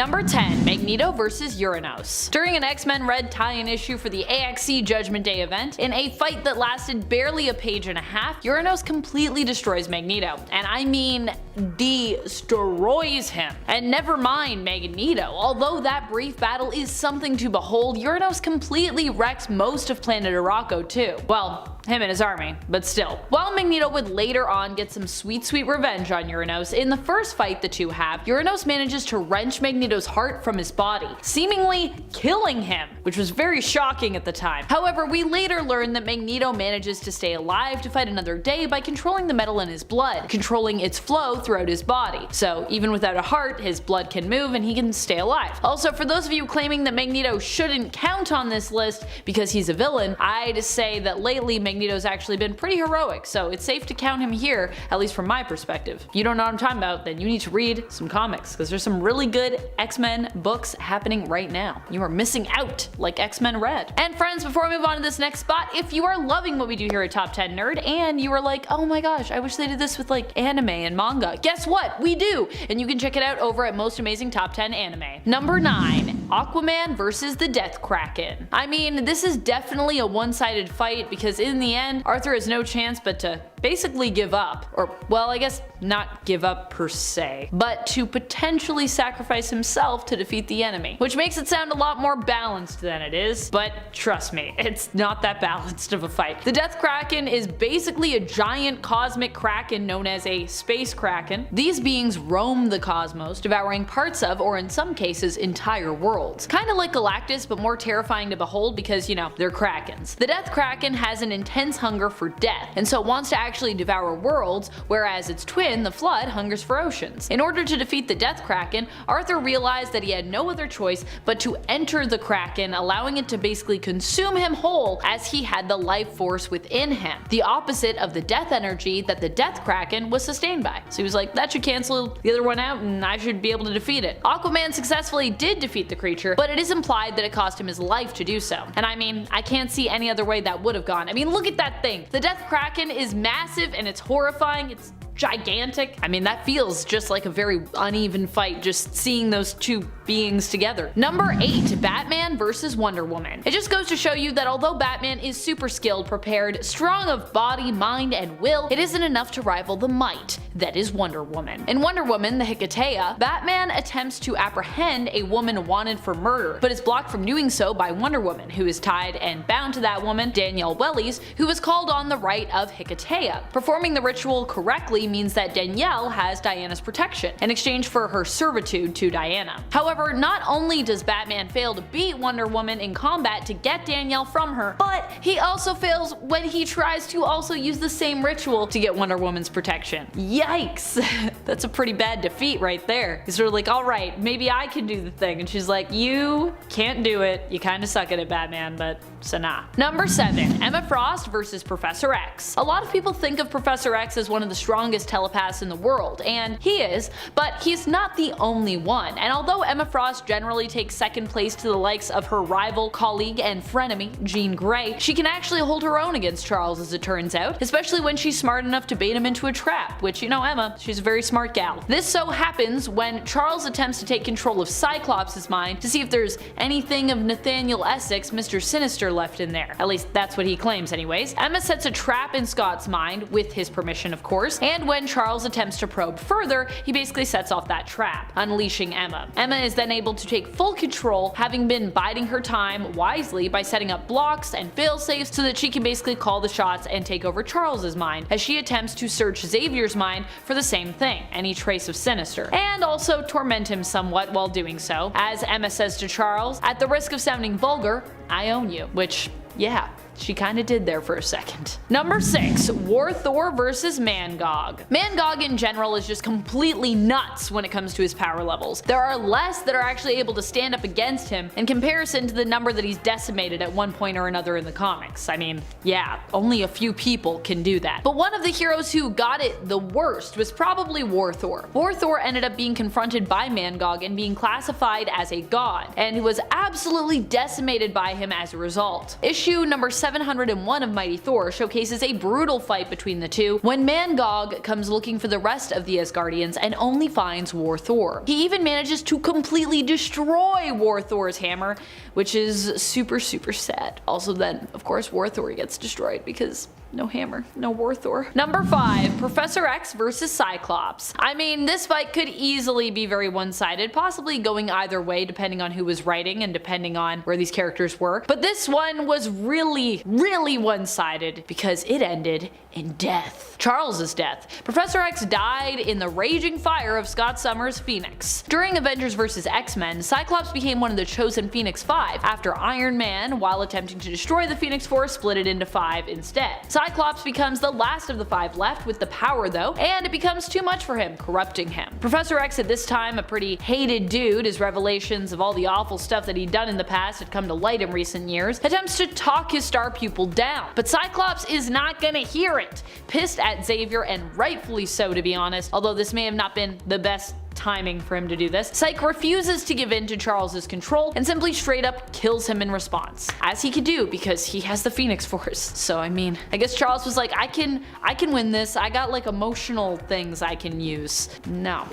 Number 10. Magneto vs. Uranos. During an X-Men Red tie-in issue for the AXE Judgment Day event, in a fight that lasted barely a page and a half, Uranos completely destroys Magneto. And I mean destroys him. And never mind Magneto, although that brief battle is something to behold, Uranos completely wrecks most of planet Arakko too. Well, him and his army, but still. While Magneto would later on get some sweet revenge on Uranos, in the first fight the two have, Uranos manages to wrench Magneto's heart from his body, seemingly killing him, which was very shocking at the time. However, we later learn that Magneto manages to stay alive to fight another day by controlling the metal in his blood, controlling its flow throughout his body. So even without a heart, his blood can move and he can stay alive. Also, for those of you claiming that Magneto shouldn't count on this list because he's a villain, I'd say that lately Magneto's actually been pretty heroic, so it's safe to count him here, at least from my perspective. If you don't know what I'm talking about, then you need to read some comics, because there's some really good X-Men books happening right now. You are missing out, like X-Men Red. And friends, before we move on to this next spot, if you are loving what we do here at Top 10 Nerd, and you are like, oh my gosh, I wish they did this with like anime and manga, guess what? We do! And you can check it out over at Most Amazing Top 10 Anime. Number 9. Aquaman vs. the Death Kraken. I mean, this is definitely a one-sided fight, because in the end, Arthur has no chance but to basically give up. Or, well, I guess not give up per se, but to potentially sacrifice himself to defeat the enemy, which makes it sound a lot more balanced than it is, but trust me, it's not that balanced of a fight. The Death Kraken is basically a giant cosmic kraken known as a space kraken. These beings roam the cosmos, devouring parts of, or in some cases, entire worlds. Kinda like Galactus, but more terrifying to behold because, you know, they're krakens. The Death Kraken has an intense hunger for death, and so wants to actually devour worlds, whereas its twin, the Flood, hungers for oceans. In order to defeat the Death Kraken, Arthur realized that he had no other choice but to enter the Kraken, allowing it to basically consume him whole, as he had the life force within him, the opposite of the death energy that the Death Kraken was sustained by. So he was like, that should cancel the other one out and I should be able to defeat it. Aquaman successfully did defeat the creature, but it is implied that it cost him his life to do so. And I mean, I can't see any other way that would have gone. I mean, look at that thing. The Death Kraken is massive and it's horrifying. It's gigantic. I mean, that feels just like a very uneven fight, just seeing those two beings together. Number 8. Batman vs. Wonder Woman. It just goes to show you that although Batman is super skilled, prepared, strong of body, mind, and will, it isn't enough to rival the might that is Wonder Woman. In Wonder Woman, the Hecate, Batman attempts to apprehend a woman wanted for murder, but is blocked from doing so by Wonder Woman, who is tied and bound to that woman, Danielle Wellies, who was called on the right of Hecate. Performing the ritual correctly means that Danielle has Diana's protection, in exchange for her servitude to Diana. However, not only does Batman fail to beat Wonder Woman in combat to get Danielle from her, but he also fails when he tries to also use the same ritual to get Wonder Woman's protection. Yikes! That's a pretty bad defeat right there. He's sort of like, alright, maybe I can do the thing, and she's like, you can't do it, you kinda suck at it, Batman, but so nah. Number 7. Emma Frost vs. Professor X. A lot of people think of Professor X as one of the strongest telepaths in the world, and he is, but he's not the only one. And although Emma Frost generally takes second place to the likes of her rival, colleague, and frenemy, Jean Grey, she can actually hold her own against Charles, as it turns out, especially when she's smart enough to bait him into a trap, which, you know, Emma, she's a very smart gal. This so happens when Charles attempts to take control of Cyclops' mind to see if there's anything of Nathaniel Essex, Mr. Sinister, left in there. At least that's what he claims anyways. Emma sets a trap in Scott's mind, with his permission of course, and when Charles attempts to probe further, he basically sets off that trap, unleashing Emma. Emma is then able to take full control, having been biding her time wisely by setting up blocks and failsafes so that she can basically call the shots and take over Charles's mind, as she attempts to search Xavier's mind for the same thing, any trace of Sinister, and also torment him somewhat while doing so, as Emma says to Charles, at the risk of sounding vulgar, I own you, which, yeah, she kinda did there for a second. Number 6. War Thor vs. Mangog. Mangog in general is just completely nuts when it comes to his power levels. There are less that are actually able to stand up against him in comparison to the number that he's decimated at one point or another in the comics. I mean, yeah, only a few people can do that. But one of the heroes who got it the worst was probably War Thor. War Thor ended up being confronted by Mangog and being classified as a god, and was absolutely decimated by him as a result. Issue number 7 701 of Mighty Thor showcases a brutal fight between the two when Mangog comes looking for the rest of the Asgardians and only finds War Thor. He even manages to completely destroy War Thor's hammer, which is super sad. Also then, of course, War Thor gets destroyed because no hammer, no War Thor. Number 5, Professor X versus Cyclops. I mean, this fight could easily be very one-sided, possibly going either way depending on who was writing and depending on where these characters were. But this one was really one-sided because it ended in death. Charles's death. Professor X died in the raging fire of Scott Summers' Phoenix. During Avengers vs. X-Men, Cyclops became one of the chosen Phoenix Five after Iron Man, while attempting to destroy the Phoenix Force, split it into 5 instead. Cyclops becomes the last of the 5 left with the power though, and it becomes too much for him, corrupting him. Professor X, at this time a pretty hated dude, his revelations of all the awful stuff that he'd done in the past had come to light in recent years, attempts to talk his star pupil down. But Cyclops is not gonna hear it. Pissed at Xavier, and rightfully so to be honest, although this may have not been the best timing for him to do this, Psyche refuses to give in to Charles's control and simply straight up kills him in response. As he could do because he has the Phoenix Force. So I mean, I guess Charles was like, I can win this. I got like emotional things I can use. No,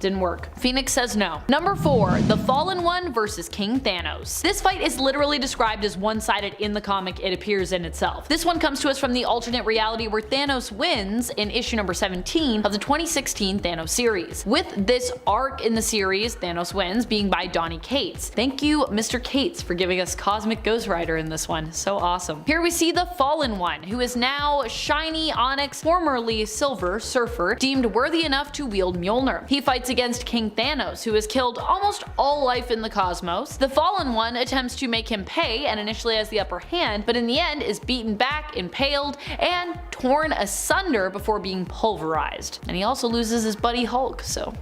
didn't work. Phoenix says no. Number 4, the Fallen One versus King Thanos. This fight is literally described as one-sided in the comic it appears in itself. This one comes to us from the alternate reality where Thanos wins in issue number 17 of the 2016 Thanos series. With this arc in the series, Thanos wins, being by Donny Cates. Thank you, Mr. Cates, for giving us Cosmic Ghost Rider in this one. So awesome. Here we see the Fallen One, who is now shiny Onyx, formerly Silver Surfer, deemed worthy enough to wield Mjolnir. He fights against King Thanos, who has killed almost all life in the cosmos. The Fallen One attempts to make him pay and initially has the upper hand, but in the end is beaten back, impaled, and torn asunder before being pulverized. And he also loses his buddy Hulk, so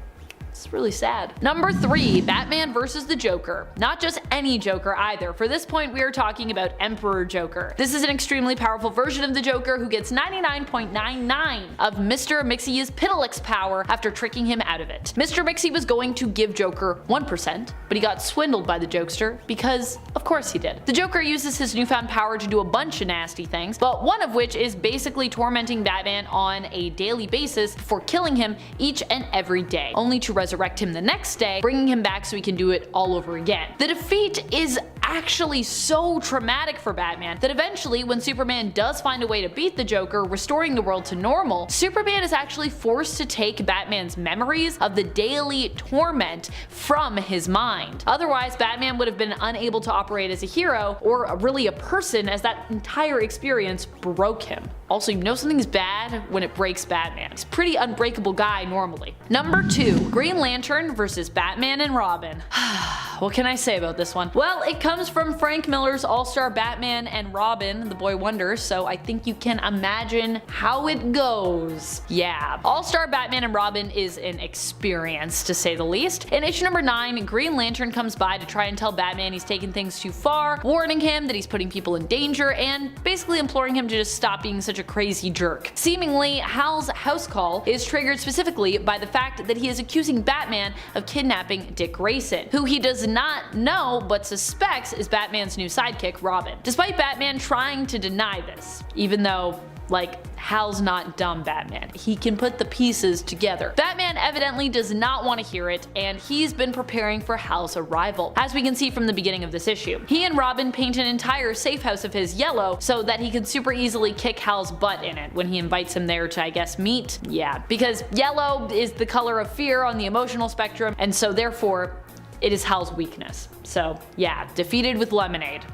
it's really sad. Number 3, Batman vs. the Joker. Not just any Joker either. For this point, we are talking about Emperor Joker. This is an extremely powerful version of the Joker who gets 99.99 of Mr. Mixie's Pitilix power after tricking him out of it. Mr. Mixie was going to give Joker 1%, but he got swindled by the jokester because of course he did. The Joker uses his newfound power to do a bunch of nasty things, but one of which is basically tormenting Batman on a daily basis before killing him each and every day, only to resurrect him the next day, bringing him back so he can do it all over again. The defeat is actually so traumatic for Batman that eventually, when Superman does find a way to beat the Joker, restoring the world to normal, Superman is actually forced to take Batman's memories of the daily torment from his mind. Otherwise, Batman would have been unable to operate as a hero, or really a person, as that entire experience broke him. Also, you know something's bad when it breaks Batman. He's a pretty unbreakable guy normally. Number 2, Green Lantern versus Batman and Robin. What can I say about this one? Well, it comes from Frank Miller's All-Star Batman and Robin, The Boy Wonder, so I think you can imagine how it goes. Yeah. All-Star Batman and Robin is an experience, to say the least. In issue number 9, Green Lantern comes by to try and tell Batman he's taken things too far, warning him that he's putting people in danger, and basically imploring him to just stop being such a crazy jerk. Seemingly, Hal's house call is triggered specifically by the fact that he is accusing Batman of kidnapping Dick Grayson, who he does not know but suspects is Batman's new sidekick, Robin. Despite Batman trying to deny this, even though, like, Hal's not dumb Batman. He can put the pieces together. Batman evidently does not want to hear it, and he's been preparing for Hal's arrival, as we can see from the beginning of this issue. He and Robin paint an entire safe house of his yellow so that he can super easily kick Hal's butt in it when he invites him there to, I guess, meet. Yeah, because yellow is the color of fear on the emotional spectrum, and so therefore it is Hal's weakness. So yeah, defeated with lemonade.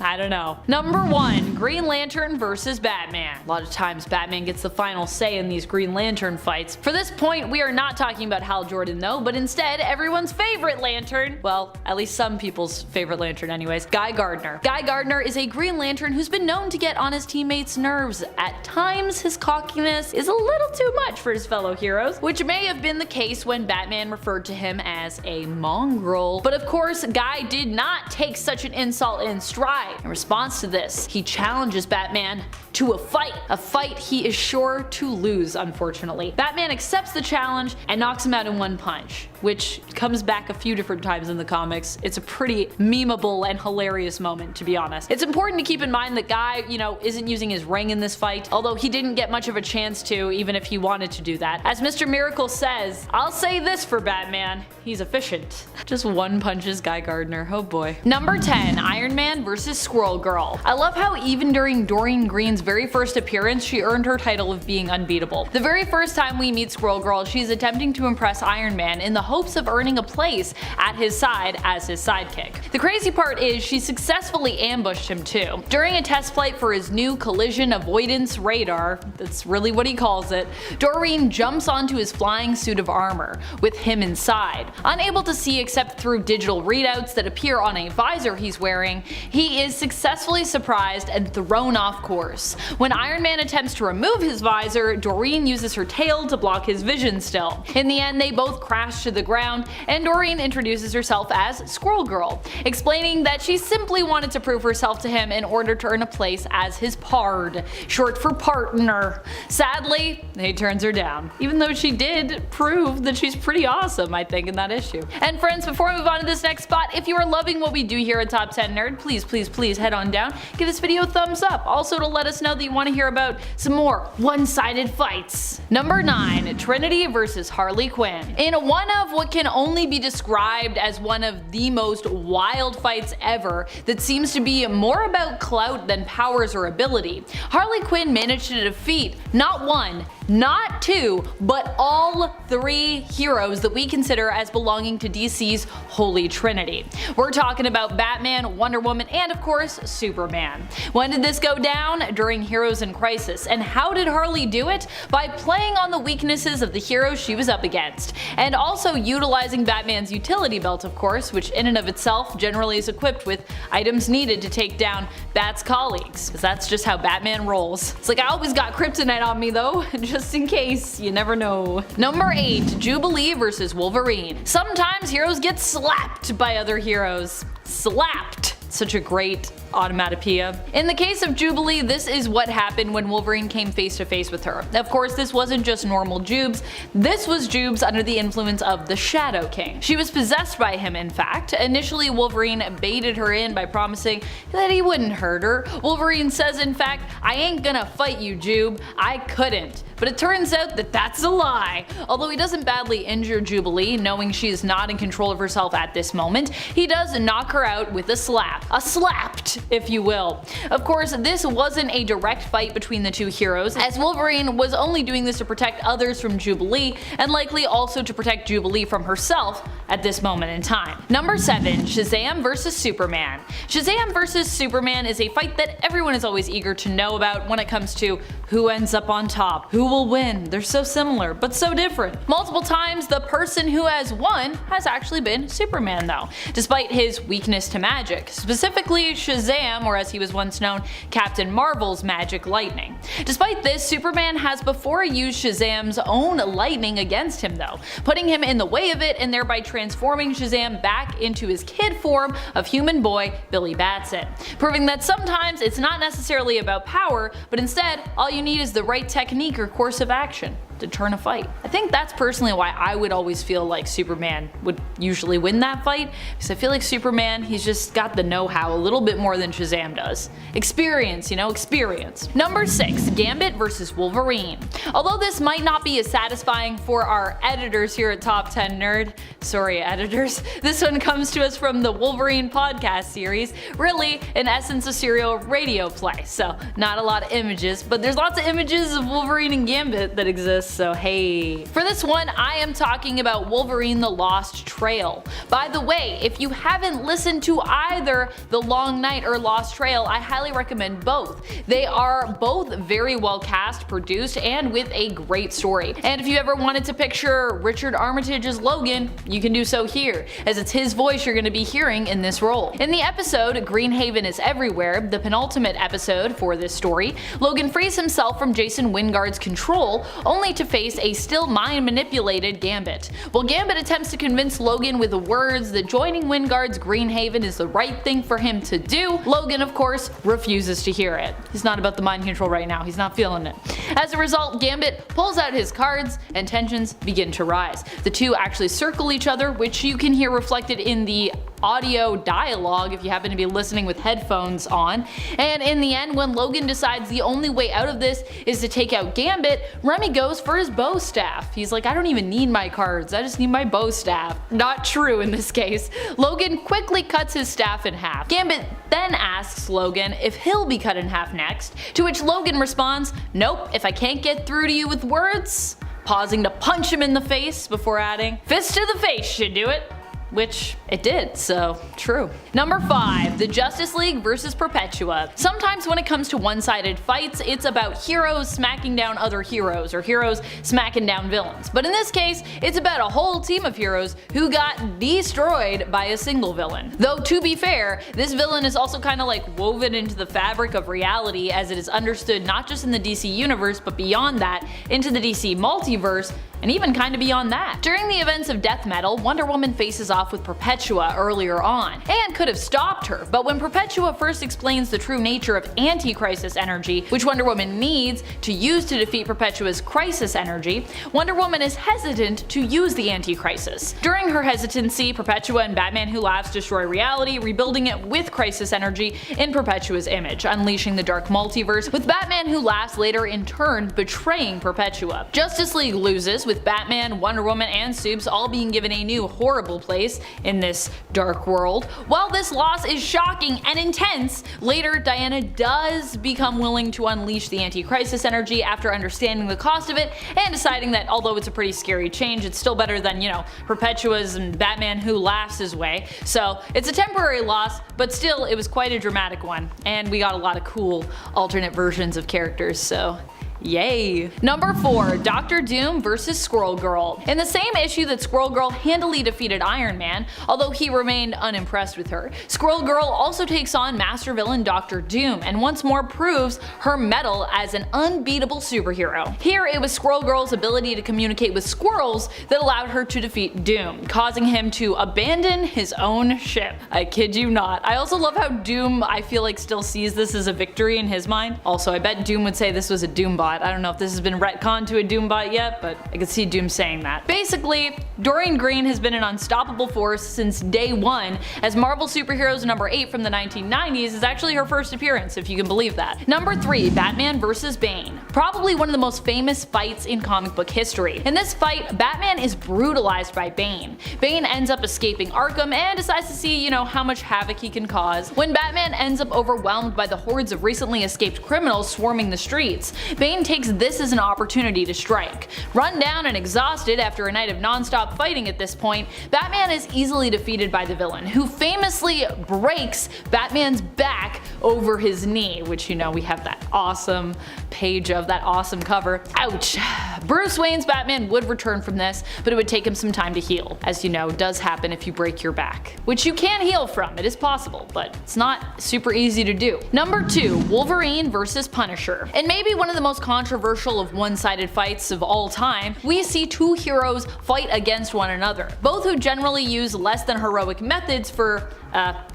I don't know. Number 1, Green Lantern versus Batman. A lot of times Batman gets the final say in these Green Lantern fights. For this point, we are not talking about Hal Jordan though, but instead everyone's favorite Lantern, well, at least some people's favorite Lantern anyways, Guy Gardner. Guy Gardner is a Green Lantern who's been known to get on his teammates' nerves. At times, his cockiness is a little too much for his fellow heroes, which may have been the case when Batman referred to him as a mongrel. But of course, Guy did not take such an insult in stride. In response to this, he challenges Batman to a fight he is sure to lose, unfortunately. Batman accepts the challenge and knocks him out in one punch, which comes back a few different times in the comics. It's a pretty memeable and hilarious moment, to be honest. It's important to keep in mind that Guy, isn't using his ring in this fight, although he didn't get much of a chance to, even if he wanted to do that. As Mr. Miracle says, "I'll say this for Batman, he's efficient." Just one punches Guy Gardner, oh boy. Number 10, Iron Man vs. Squirrel Girl. I love how even during Doreen Green's very first appearance, she earned her title of being unbeatable. The very first time we meet Squirrel Girl, she's attempting to impress Iron Man in the hopes of earning a place at his side as his sidekick. The crazy part is she successfully ambushed him too. During a test flight for his new collision avoidance radar, that's really what he calls it, Doreen jumps onto his flying suit of armor, with him inside. Unable to see except through digital readouts that appear on a visor he's wearing, he is successfully surprised and thrown off course. When Iron Man attempts to remove his visor, Doreen uses her tail to block his vision still. In the end, they both crash to the ground, and Doreen introduces herself as Squirrel Girl, explaining that she simply wanted to prove herself to him in order to earn a place as his pard, short for partner. Sadly, he turns her down, even though she did prove that she's pretty awesome, I think, in that issue. And friends, before we move on to this next spot, if you are loving what we do here at Top 10 Nerd, please head on down, give this video a thumbs up, also to let us know that you want to hear about some more one-sided fights. Number 9, Trinity vs. Harley Quinn. In one of what can only be described as one of the most wild fights ever that seems to be more about clout than powers or ability, Harley Quinn managed to defeat not one, not two, but all three heroes that we consider as belonging to DC's Holy Trinity. We're talking about Batman, Wonder Woman, and of course, Superman. When did this go down? During Heroes in Crisis. And how did Harley do it? By playing on the weaknesses of the heroes she was up against, and also utilizing Batman's utility belt, of course, which in and of itself generally is equipped with items needed to take down Bat's colleagues, because that's just how Batman rolls. It's like, I always got kryptonite on me though, just in case, you never know. Number 8, Jubilee vs. Wolverine. Sometimes heroes get slapped by other heroes. Slapped. Such a great onomatopoeia. In the case of Jubilee, this is what happened when Wolverine came face to face with her. Of course, this wasn't just normal Jubes, this was Jubes under the influence of the Shadow King. She was possessed by him, in fact. Initially, Wolverine baited her in by promising that he wouldn't hurt her. Wolverine says, in fact, "I ain't gonna fight you, Jube. I couldn't." But it turns out that that's a lie. Although he doesn't badly injure Jubilee, knowing she is not in control of herself at this moment, he does knock her out with a slap. A slapped, if you will. Of course, this wasn't a direct fight between the two heroes, as Wolverine was only doing this to protect others from Jubilee, and likely also to protect Jubilee from herself at this moment in time. Number 7, Shazam vs. Superman. Shazam vs. Superman is a fight that everyone is always eager to know about when it comes to who ends up on top, who will win. They're so similar, but so different. Multiple times, the person who has won has actually been Superman though, despite his weakness to magic, specifically Shazam, or as he was once known, Captain Marvel's magic lightning. Despite this, Superman has before used Shazam's own lightning against him though, putting him in the way of it and thereby transforming Shazam back into his kid form of human boy Billy Batson, proving that sometimes it's not necessarily about power, but instead all you need is the right technique or course of action to turn a fight. I think that's personally why I would always feel like Superman would usually win that fight, because I feel like Superman, he's just got the know-how a little bit more than Shazam does. Experience, experience. Number 6, Gambit vs. Wolverine. Although this might not be as satisfying for our editors here at Top 10 Nerd, sorry editors, this one comes to us from the Wolverine podcast series, really in essence a serial radio play, so not a lot of images, but there's lots of images of Wolverine and Gambit that exist, so hey. For this one, I am talking about Wolverine the Lost Trail. By the way, if you haven't listened to either The Long Night or Lost Trail, I highly recommend both. They are both very well cast, produced, and with a great story. And if you ever wanted to picture Richard Armitage as Logan, you can do so here, as it's his voice you're going to be hearing in this role. In the episode Greenhaven is Everywhere, the penultimate episode for this story, Logan frees himself from Jason Wyngarde's control, only to face a still mind-manipulated Gambit. While Gambit attempts to convince Logan with the words that joining Wyngarde's Greenhaven is the right thing for him to do, Logan, of course, refuses to hear it. He's not about the mind control right now, he's not feeling it. As a result, Gambit pulls out his cards and tensions begin to rise. The two actually circle each other, which you can hear reflected in the audio dialogue if you happen to be listening with headphones on. And in the end, when Logan decides the only way out of this is to take out Gambit, Remy goes for his bow staff. He's like, I don't even need my cards, I just need my bow staff. Not true in this case. Logan quickly cuts his staff in half. Gambit then asks Logan if he'll be cut in half next, to which Logan responds, nope, if I can't get through to you with words, pausing to punch him in the face before adding, fist to the face should do it. Which it did, so true. Number 5. The Justice League versus Perpetua. Sometimes when it comes to one-sided fights, it's about heroes smacking down other heroes, or heroes smacking down villains. But in this case, it's about a whole team of heroes who got destroyed by a single villain. Though to be fair, this villain is also kind of like woven into the fabric of reality, as it is understood not just in the DC universe, but beyond that, into the DC multiverse, and even kinda beyond that. During the events of Death Metal, Wonder Woman faces off with Perpetua earlier on, and could have stopped her, but when Perpetua first explains the true nature of anti-crisis energy, which Wonder Woman needs to use to defeat Perpetua's crisis energy, Wonder Woman is hesitant to use the anti-crisis. During her hesitancy, Perpetua and Batman Who Laughs destroy reality, rebuilding it with crisis energy in Perpetua's image, unleashing the dark multiverse, with Batman Who Laughs later in turn betraying Perpetua. Justice League loses, with Batman, Wonder Woman, and Supes all being given a new horrible place in this dark world. While this loss is shocking and intense, later Diana does become willing to unleash the anti-crisis energy after understanding the cost of it and deciding that although it's a pretty scary change, it's still better than, you know, Perpetua's and Batman Who Laughs' way. So it's a temporary loss, but still it was quite a dramatic one, and we got a lot of cool alternate versions of characters, so yay! Number 4. Doctor Doom vs. Squirrel Girl. In the same issue that Squirrel Girl handily defeated Iron Man, although he remained unimpressed with her, Squirrel Girl also takes on master villain Doctor Doom and once more proves her mettle as an unbeatable superhero. Here it was Squirrel Girl's ability to communicate with squirrels that allowed her to defeat Doom, causing him to abandon his own ship. I kid you not. I also love how Doom, I feel like, still sees this as a victory in his mind. Also, I bet Doom would say this was a Doombot. I don't know if this has been retconned to a Doombot yet, but I could see Doom saying that. Basically, Dorian Green has been an unstoppable force since day one, as Marvel Superheroes number 8 from the 1990s is actually her first appearance, if you can believe that. Number 3. Batman vs. Bane. Probably one of the most famous fights in comic book history. In this fight, Batman is brutalized by Bane. Bane ends up escaping Arkham and decides to see, you know, how much havoc he can cause. When Batman ends up overwhelmed by the hordes of recently escaped criminals swarming the streets, Bane takes this as an opportunity to strike. Run down and exhausted after a night of non-stop fighting at this point, Batman is easily defeated by the villain, who famously breaks Batman's back over his knee, which, you know, we have that awesome page of, that awesome cover. Ouch. Bruce Wayne's Batman would return from this, but it would take him some time to heal. As you know, does happen if you break your back. Which you can heal from, it is possible, but it's not super easy to do. Number 2. Wolverine vs. Punisher. And maybe one of the most controversial of one-sided fights of all time, we see two heroes fight against one another, both who generally use less than heroic methods for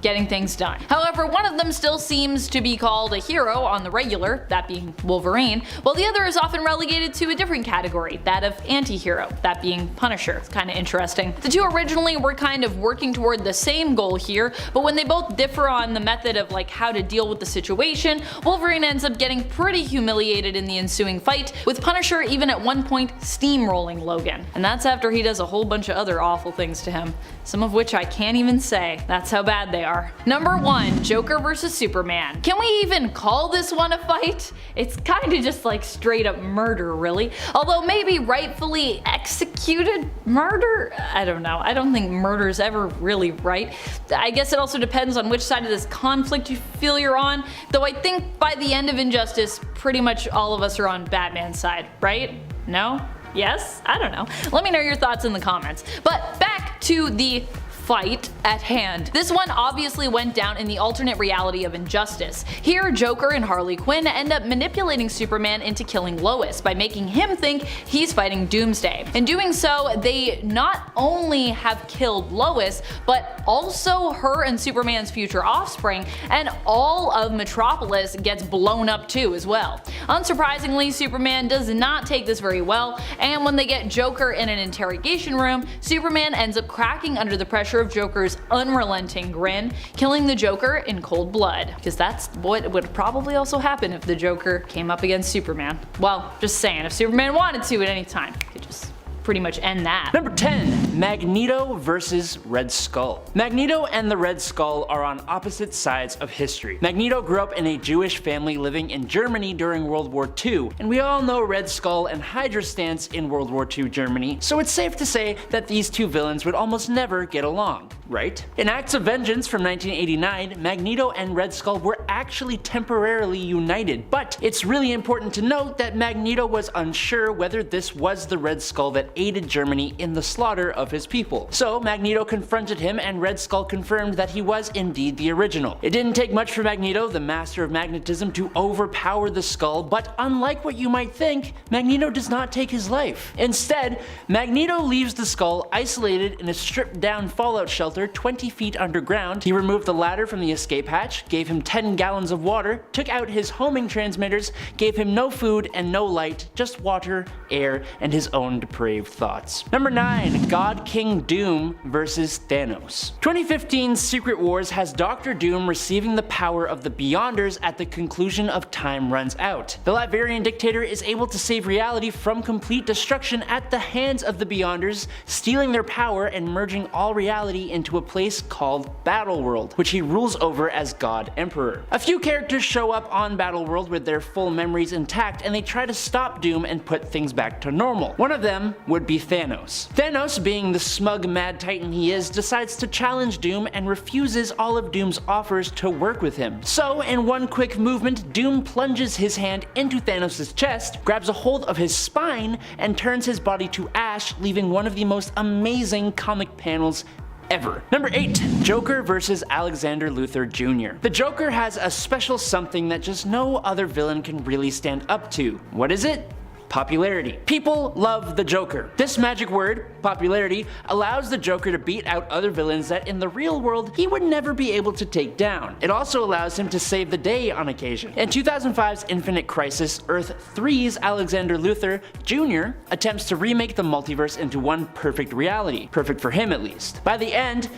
getting things done. However, one of them still seems to be called a hero on the regular, that being Wolverine, while the other is often relegated to a different category, that of anti-hero, that being Punisher. It's kinda interesting. The two originally were kind of working toward the same goal here, but when they both differ on the method of like how to deal with the situation, Wolverine ends up getting pretty humiliated in the ensuing fight, with Punisher even at one point steamrolling Logan. And that's after he does a whole bunch of other awful things to him, some of which I can't even say. That's how bad they are. Number 1. Joker vs. Superman. Can we even call this one a fight? It's kinda just like straight up murder, really. Although maybe rightfully executed murder? I don't know. I don't think murder's ever really right. I guess it also depends on which side of this conflict you feel you're on, though I think by the end of Injustice, pretty much all of us are on Batman's side, right? No? Yes? I don't know. Let me know your thoughts in the comments. But back to the fight at hand. This one obviously went down in the alternate reality of Injustice. Here, Joker and Harley Quinn end up manipulating Superman into killing Lois by making him think he's fighting Doomsday. In doing so, they not only have killed Lois, but also her and Superman's future offspring, and all of Metropolis gets blown up too as well. Unsurprisingly, Superman does not take this very well, and when they get Joker in an interrogation room, Superman ends up cracking under the pressure of Joker's unrelenting grin, killing the Joker in cold blood. Because that's what would probably also happen if the Joker came up against Superman. Well, just saying, if Superman wanted to at any time, he could just pretty much end that. Number 10. Magneto versus Red Skull. Magneto and the Red Skull are on opposite sides of history. Magneto grew up in a Jewish family living in Germany during World War II, and we all know Red Skull and Hydra's stance in World War II Germany, so it's safe to say that these two villains would almost never get along, right? In Acts of Vengeance from 1989, Magneto and Red Skull were actually temporarily united, but it's really important to note that Magneto was unsure whether this was the Red Skull that aided Germany in the slaughter of his people. So Magneto confronted him, and Red Skull confirmed that he was indeed the original. It didn't take much for Magneto, the master of magnetism, to overpower the Skull, but unlike what you might think, Magneto does not take his life. Instead, Magneto leaves the Skull isolated in a stripped down fallout shelter 20 feet underground. He removed the ladder from the escape hatch, gave him 10 gallons of water, took out his homing transmitters, gave him no food and no light, just water, air, and his own depraved thoughts. Number 9. God King Doom versus Thanos. 2015's Secret Wars has Dr. Doom receiving the power of the Beyonders at the conclusion of Time Runs Out. The Latvian dictator is able to save reality from complete destruction at the hands of the Beyonders, stealing their power and merging all reality into a place called Battleworld, which he rules over as God Emperor. A few characters show up on Battleworld with their full memories intact, and they try to stop Doom and put things back to normal. One of them would be Thanos. Thanos, being the smug mad titan he is, decides to challenge Doom and refuses all of Doom's offers to work with him. So in one quick movement, Doom plunges his hand into Thanos' chest, grabs a hold of his spine, and turns his body to ash, leaving one of the most amazing comic panels ever. Number 8. Joker versus Alexander Luthor Jr. The Joker has a special something that just no other villain can really stand up to. What is it? Popularity. People love the Joker. This magic word, popularity, allows the Joker to beat out other villains that in the real world he would never be able to take down. It also allows him to save the day on occasion. In 2005's Infinite Crisis, Earth 3's Alexander Luthor Jr. attempts to remake the multiverse into one perfect reality. Perfect for him at least. By the end,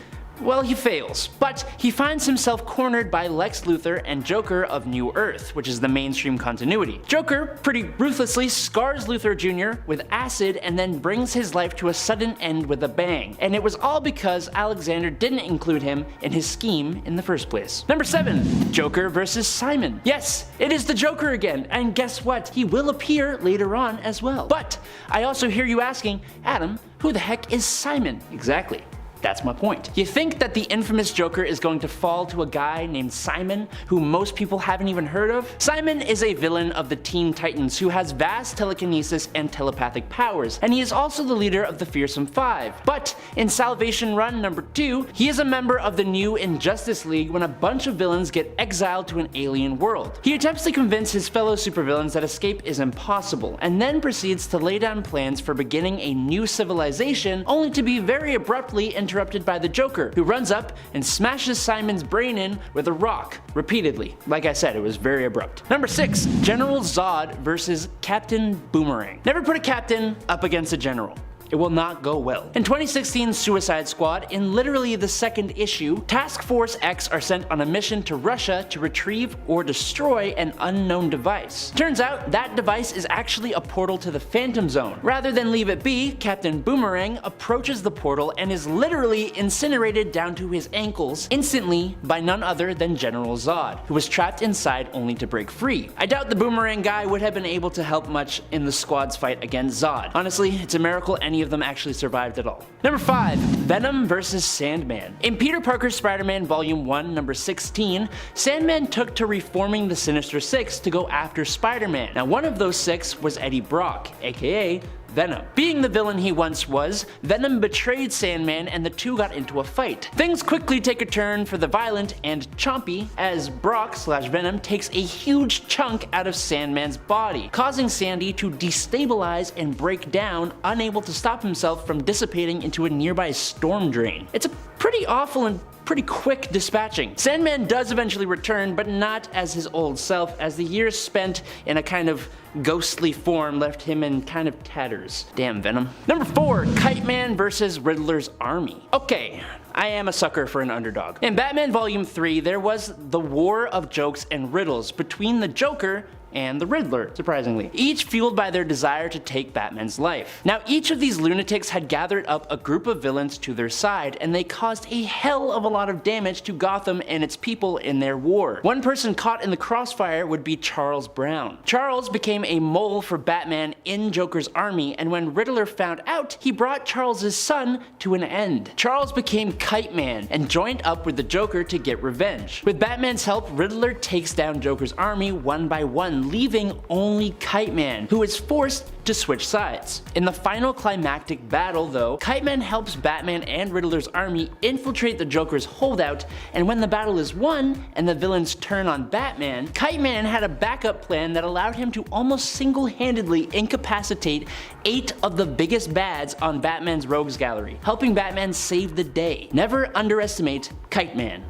well, he fails, but he finds himself cornered by Lex Luthor and Joker of New Earth, which is the mainstream continuity. Joker pretty ruthlessly scars Luthor Jr. with acid and then brings his life to a sudden end with a bang, and it was all because Alexander didn't include him in his scheme in the first place. Number 7. Joker versus Simon. Yes, it is the Joker again, and guess what? He will appear later on as well. But I also hear you asking, Adam, who the heck is Simon? Exactly. That's my point. You think that the infamous Joker is going to fall to a guy named Simon, who most people haven't even heard of? Simon is a villain of the Teen Titans who has vast telekinesis and telepathic powers, and he is also the leader of the Fearsome Five. But in Salvation Run number 2, he is a member of the new Injustice League when a bunch of villains get exiled to an alien world. He attempts to convince his fellow supervillains that escape is impossible, and then proceeds to lay down plans for beginning a new civilization, only to be very abruptly interrupted by the Joker, who runs up and smashes Simon's brain in with a rock, repeatedly. Like I said, it was very abrupt. Number 6. General Zod versus Captain Boomerang. Never put a captain up against a general. It will not go well. In 2016's Suicide Squad, in literally the second issue, Task Force X are sent on a mission to Russia to retrieve or destroy an unknown device. Turns out that device is actually a portal to the Phantom Zone. Rather than leave it be, Captain Boomerang approaches the portal and is literally incinerated down to his ankles instantly by none other than General Zod, who was trapped inside only to break free. I doubt the Boomerang guy would have been able to help much in the squad's fight against Zod. Honestly, it's a miracle any of them actually survived at all. Number 5. Venom versus Sandman. In Peter Parker's Spider-Man Volume 1, number 16, Sandman took to reforming the Sinister Six to go after Spider-Man. Now, one of those six was Eddie Brock, aka Venom. Being the villain he once was, Venom betrayed Sandman and the two got into a fight. Things quickly take a turn for the violent and chompy as Brock/Venom takes a huge chunk out of Sandman's body, causing Sandy to destabilize and break down, unable to stop himself from dissipating into a nearby storm drain. It's a pretty awful and pretty quick dispatching. Sandman does eventually return, but not as his old self, as the years spent in a kind of ghostly form left him in kind of tatters. Damn Venom. Number 4, Kite Man versus Riddler's army. Okay, I am a sucker for an underdog. In Batman Volume 3, there was the war of jokes and riddles between the Joker and the Riddler, surprisingly, each fueled by their desire to take Batman's life. Now, each of these lunatics had gathered up a group of villains to their side, and they caused a hell of a lot of damage to Gotham and its people in their war. One person caught in the crossfire would be Charles Brown. Charles became a mole for Batman in Joker's army, and when Riddler found out, he brought Charles's son to an end. Charles became Kite Man and joined up with the Joker to get revenge. With Batman's help, Riddler takes down Joker's army one by one, leaving only Kite Man, who is forced to switch sides. In the final climactic battle though, Kite Man helps Batman and Riddler's army infiltrate the Joker's holdout, and when the battle is won and the villains turn on Batman, Kite Man had a backup plan that allowed him to almost single-handedly incapacitate 8 of the biggest bads on Batman's rogues gallery, helping Batman save the day. Never underestimate Kite Man.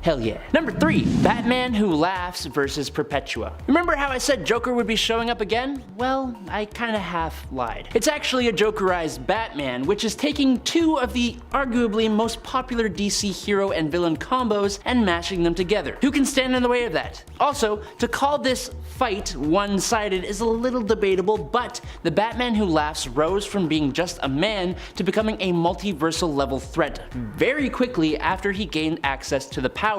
Hell yeah. Number 3, Batman Who Laughs versus Perpetua. Remember how I said Joker would be showing up again? Well, I kinda half lied. It's actually a Jokerized Batman, which is taking 2 of the arguably most popular DC hero and villain combos and mashing them together. Who can stand in the way of that? Also, to call this fight one-sided is a little debatable, but the Batman Who Laughs rose from being just a man to becoming a multiversal level threat very quickly after he gained access to the powers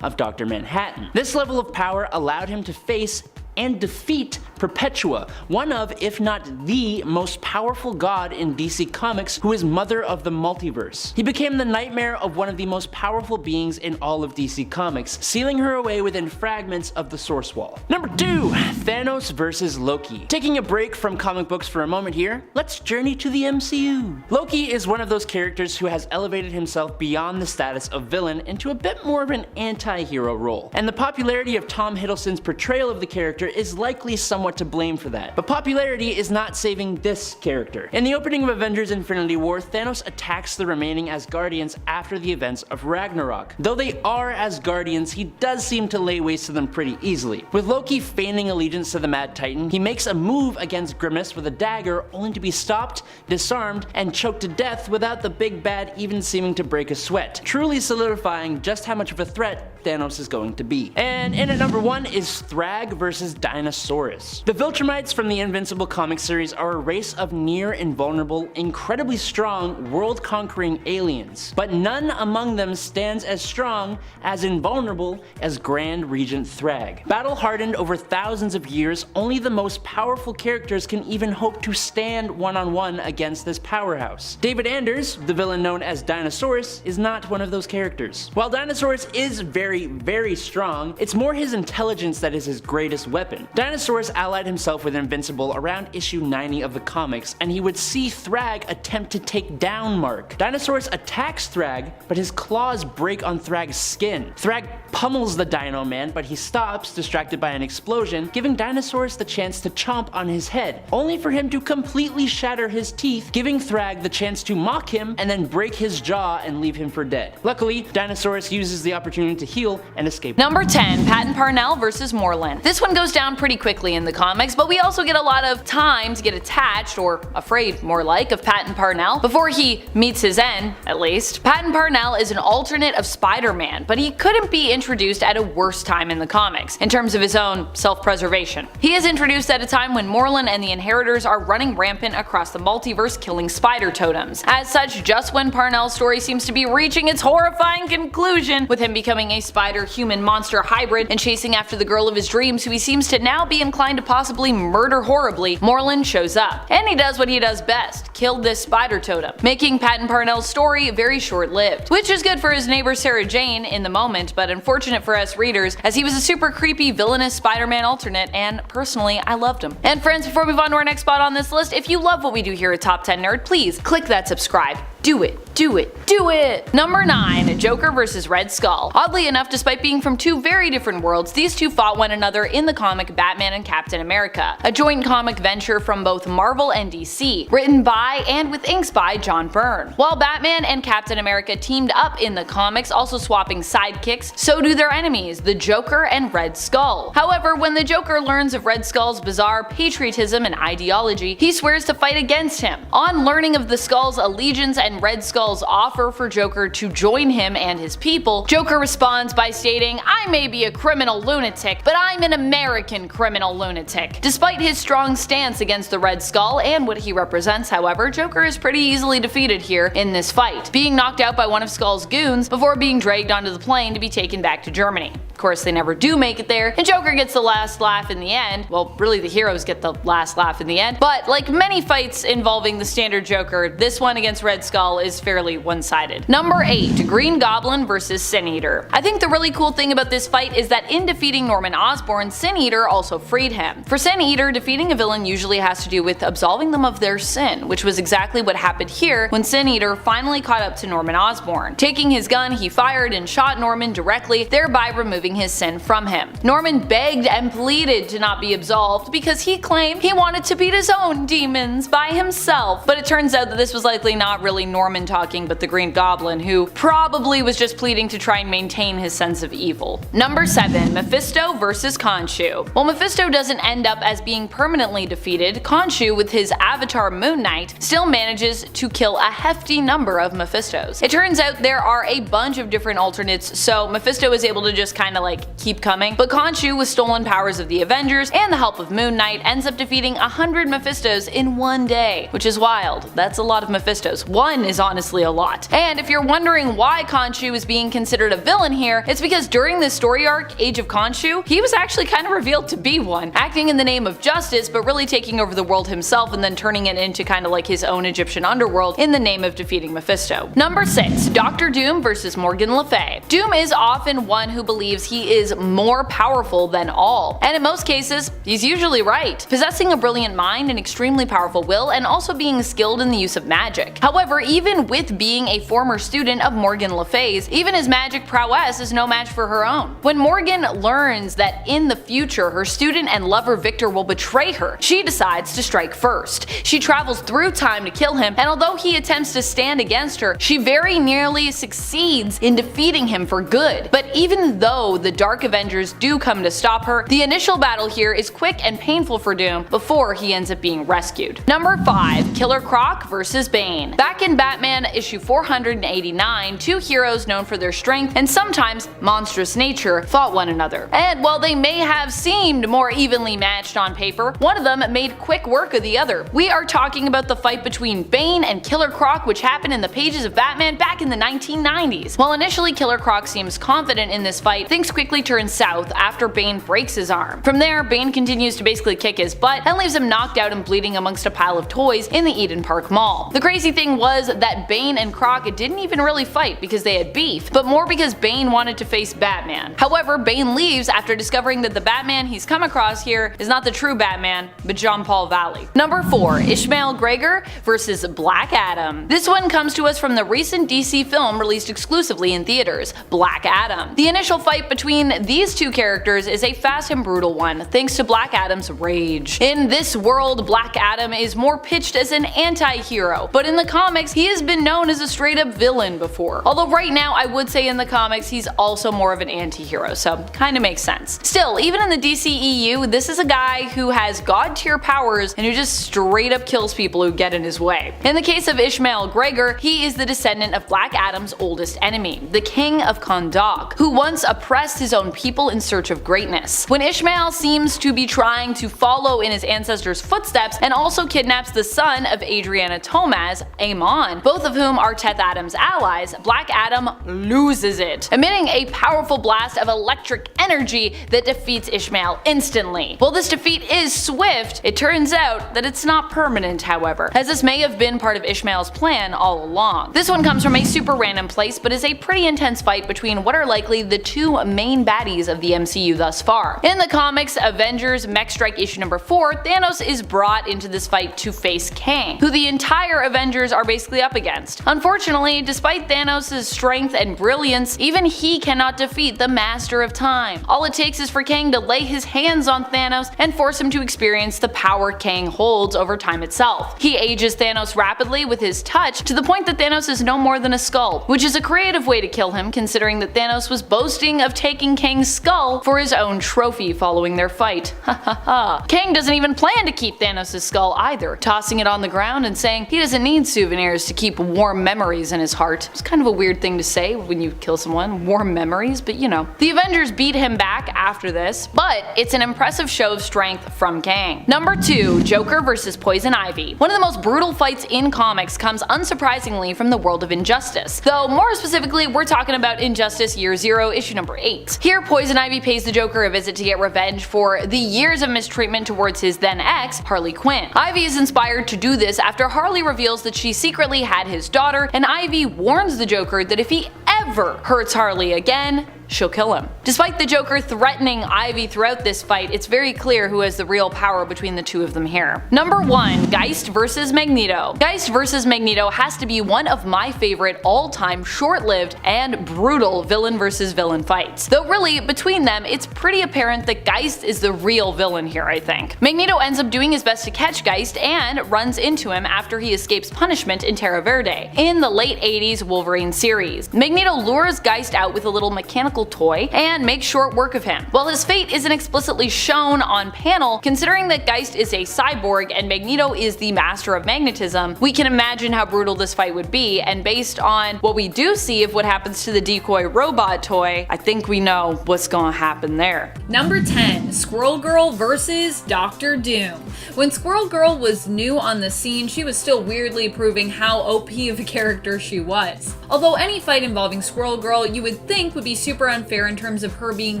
of Dr. Manhattan. This level of power allowed him to face and defeat Perpetua, one of, if not the most powerful god in DC Comics, who is mother of the multiverse. He became the nightmare of one of the most powerful beings in all of DC Comics, sealing her away within fragments of the Source Wall. Number 2, Thanos versus Loki. Taking a break from comic books for a moment here, let's journey to the MCU. Loki is one of those characters who has elevated himself beyond the status of villain into a bit more of an anti-hero role, and the popularity of Tom Hiddleston's portrayal of the character is likely somewhat to blame for that. But popularity is not saving this character. In the opening of Avengers Infinity War, Thanos attacks the remaining Asgardians after the events of Ragnarok. Though they are Asgardians, he does seem to lay waste to them pretty easily. With Loki feigning allegiance to the Mad Titan, he makes a move against Grimace with a dagger only to be stopped, disarmed, and choked to death without the big bad even seeming to break a sweat, truly solidifying just how much of a threat Thanos is going to be. And in at number 1 is Thrag versus Dinosaurus. The Viltrumites from the Invincible comic series are a race of near invulnerable, incredibly strong, world-conquering aliens, but none among them stands as strong, as invulnerable as Grand Regent Thrag. Battle-hardened over thousands of years, only the most powerful characters can even hope to stand one-on-one against this powerhouse. David Anders, the villain known as Dinosaurus, is not one of those characters. While Dinosaurus is very strong, it's more his intelligence that is his greatest weapon. Dinosaurus allied himself with Invincible around issue 90 of the comics, and he would see Thrag attempt to take down Mark. Dinosaurus attacks Thrag, but his claws break on Thrag's skin. Thrag pummels the Dino Man, but he stops, distracted by an explosion, giving Dinosaurus the chance to chomp on his head, only for him to completely shatter his teeth, giving Thrag the chance to mock him and then break his jaw and leave him for dead. Luckily, Dinosaurus uses the opportunity to heal and escape. Number 10, Patton Parnell versus Moreland. This one goes down pretty quickly in the comics, but we also get a lot of time to get attached, or afraid more like, of Patton Parnell before he meets his end, at least. Patton Parnell is an alternate of Spider-Man, but he couldn't be introduced at a worse time in the comics, in terms of his own self-preservation. He is introduced at a time when Moreland and the Inheritors are running rampant across the multiverse, killing spider totems. As such, just when Parnell's story seems to be reaching its horrifying conclusion, with him becoming a spider-human monster hybrid and chasing after the girl of his dreams who he seems to now be inclined to possibly murder horribly, Moreland shows up. And he does what he does best, killed this spider totem, making Patton Parnell's story very short-lived. Which is good for his neighbor Sarah Jane in the moment, but unfortunate for us readers, as he was a super creepy villainous Spider-Man alternate, and personally I loved him. And friends, before we move on to our next spot on this list, if you love what we do here at Top 10 Nerd, please click that subscribe. Do it, do it, do it! Number 9. Joker vs. Red Skull. Oddly enough, despite being from two very different worlds, these two fought one another in the comic Batman and Captain America, a joint comic venture from both Marvel and DC, written by and with inks by John Byrne. While Batman and Captain America teamed up in the comics, also swapping sidekicks, so do their enemies, the Joker and Red Skull. However, when the Joker learns of Red Skull's bizarre patriotism and ideology, he swears to fight against him. On learning of the Skull's allegiance and Red Skull's offer for Joker to join him and his people, Joker responds by stating, "I may be a criminal lunatic, but I'm an American criminal lunatic." Despite his strong stance against the Red Skull and what he represents, however, Joker is pretty easily defeated here in this fight, being knocked out by one of Skull's goons before being dragged onto the plane to be taken back to Germany. Of course, they never do make it there, and Joker gets the last laugh in the end. Well, really the heroes get the last laugh in the end, but like many fights involving the standard Joker, this one against Red Skull is fairly one-sided. Number 8. Green Goblin vs. Sin Eater. I think the really cool thing about this fight is that in defeating Norman Osborn, Sin Eater also freed him. For Sin Eater, defeating a villain usually has to do with absolving them of their sin, which was exactly what happened here when Sin Eater finally caught up to Norman Osborn. Taking his gun, he fired and shot Norman directly, thereby removing his sin from him. Norman begged and pleaded to not be absolved because he claimed he wanted to beat his own demons by himself, but it turns out that this was likely not really Norman talking but the Green Goblin, who probably was just pleading to try and maintain his sense of evil. Number 7. Mephisto vs. Khonshu. While Mephisto doesn't end up as being permanently defeated, Khonshu, with his avatar Moon Knight, still manages to kill a hefty number of Mephistos. It turns out there are a bunch of different alternates, so Mephisto is able to just kinda like keep coming, but Khonshu, with stolen powers of the Avengers and the help of Moon Knight, ends up defeating 100 Mephistos in one day, which is wild. That's a lot of Mephistos. One is honestly a lot. And if you're wondering why Khonshu is being considered a villain here, it's because during this story arc, Age of Khonshu, he was actually kind of revealed to be one, acting in the name of justice but really taking over the world himself and then turning it into kind of like his own Egyptian underworld in the name of defeating Mephisto. Number 6. Doctor Doom vs. Morgan Le Fay. Doom is often one who believes he is more powerful than all, and in most cases, he's usually right, possessing a brilliant mind, an extremely powerful will, and also being skilled in the use of magic. However, even with being a former student of Morgan Le Fay's, even his magic prowess is no match for her own. When Morgan learns that in the future her student and lover Victor will betray her, she decides to strike first. She travels through time to kill him, and although he attempts to stand against her, she very nearly succeeds in defeating him for good. But even though the Dark Avengers do come to stop her, the initial battle here is quick and painful for Doom before he ends up being rescued. Number 5. Killer Croc vs. Bane. Back in Batman issue 489, two heroes known for their strength and sometimes monstrous nature fought one another. And while they may have seemed more evenly matched on paper, one of them made quick work of the other. We are talking about the fight between Bane and Killer Croc, which happened in the pages of Batman back in the 1990s. While initially Killer Croc seems confident in this fight, things quickly turn south after Bane breaks his arm. From there, Bane continues to basically kick his butt and leaves him knocked out and bleeding amongst a pile of toys in the Eden Park Mall. The crazy thing was that Bane and Croc didn't even really fight because they had beef, but more because Bane wanted to face Batman. However, Bane leaves after discovering that the Batman he's come across here is not the true Batman, but John Paul Valley. Number 4. Ishmael Gregor vs. Black Adam. This one comes to us from the recent DC film released exclusively in theaters, Black Adam. The initial fight between these two characters is a fast and brutal one, thanks to Black Adam's rage. In this world, Black Adam is more pitched as an anti-hero, but in the comics, he has been known as a straight-up villain before. Although right now, I would say in the comics, he's also more of an anti-hero, so kinda makes sense. Still, even in the DCEU, this is a guy who has god-tier powers and who just straight up kills people who get in his way. In the case of Ishmael Gregor, he is the descendant of Black Adam's oldest enemy, the King of Kahndaq, who once oppressed his own people in search of greatness. When Ishmael seems to be trying to follow in his ancestors' footsteps and also kidnaps the son of Adriana Tomaz, Amon, on, both of whom are Teth Adam's allies, Black Adam loses it, emitting a powerful blast of electric energy that defeats Ishmael instantly. While this defeat is swift, it turns out that it's not permanent, however, as this may have been part of Ishmael's plan all along. This one comes from a super random place, but is a pretty intense fight between what are likely the two main baddies of the MCU thus far. In the comics Avengers Mech Strike issue number 4, Thanos is brought into this fight to face Kang, who the entire Avengers are basically up against. Unfortunately, despite Thanos' strength and brilliance, even he cannot defeat the Master of Time. All it takes is for Kang to lay his hands on Thanos and force him to experience the power Kang holds over time itself. He ages Thanos rapidly with his touch to the point that Thanos is no more than a skull, which is a creative way to kill him considering that Thanos was boasting of taking Kang's skull for his own trophy following their fight. Ha ha ha. Kang doesn't even plan to keep Thanos' skull either, tossing it on the ground and saying he doesn't need souvenirs to keep warm memories in his heart. It's kind of a weird thing to say when you kill someone, warm memories, but you know. The Avengers beat him back after this, but it's an impressive show of strength from Kang. Number 2, Joker vs. Poison Ivy. One of the most brutal fights in comics comes unsurprisingly from the world of Injustice, though more specifically we're talking about Injustice Year Zero, issue number 8. Here Poison Ivy pays the Joker a visit to get revenge for the years of mistreatment towards his then ex, Harley Quinn. Ivy is inspired to do this after Harley reveals that she secretly had his daughter, and Ivy warns the Joker that if he ever hurts Harley again, she'll kill him. Despite the Joker threatening Ivy throughout this fight, it's very clear who has the real power between the two of them here. Number 1, Geist vs. Magneto. Geist vs. Magneto has to be one of my favorite all-time short-lived and brutal villain versus villain fights. Though really, between them, it's pretty apparent that Geist is the real villain here, I think. Magneto ends up doing his best to catch Geist and runs into him after he escapes punishment in Terra Verde in the late 80s Wolverine series. Magneto lures Geist out with a little mechanical toy and makes short work of him. While his fate isn't explicitly shown on panel, considering that Geist is a cyborg and Magneto is the master of magnetism, we can imagine how brutal this fight would be, and based on what we do see of what happens to the decoy robot toy, I think we know what's gonna happen there. Number 10, Squirrel Girl vs. Dr. Doom. When Squirrel Girl was new on the scene, she was still weirdly proving how OP of a character she was. Although any fight involving Squirrel Girl you would think would be super unfair in terms of her being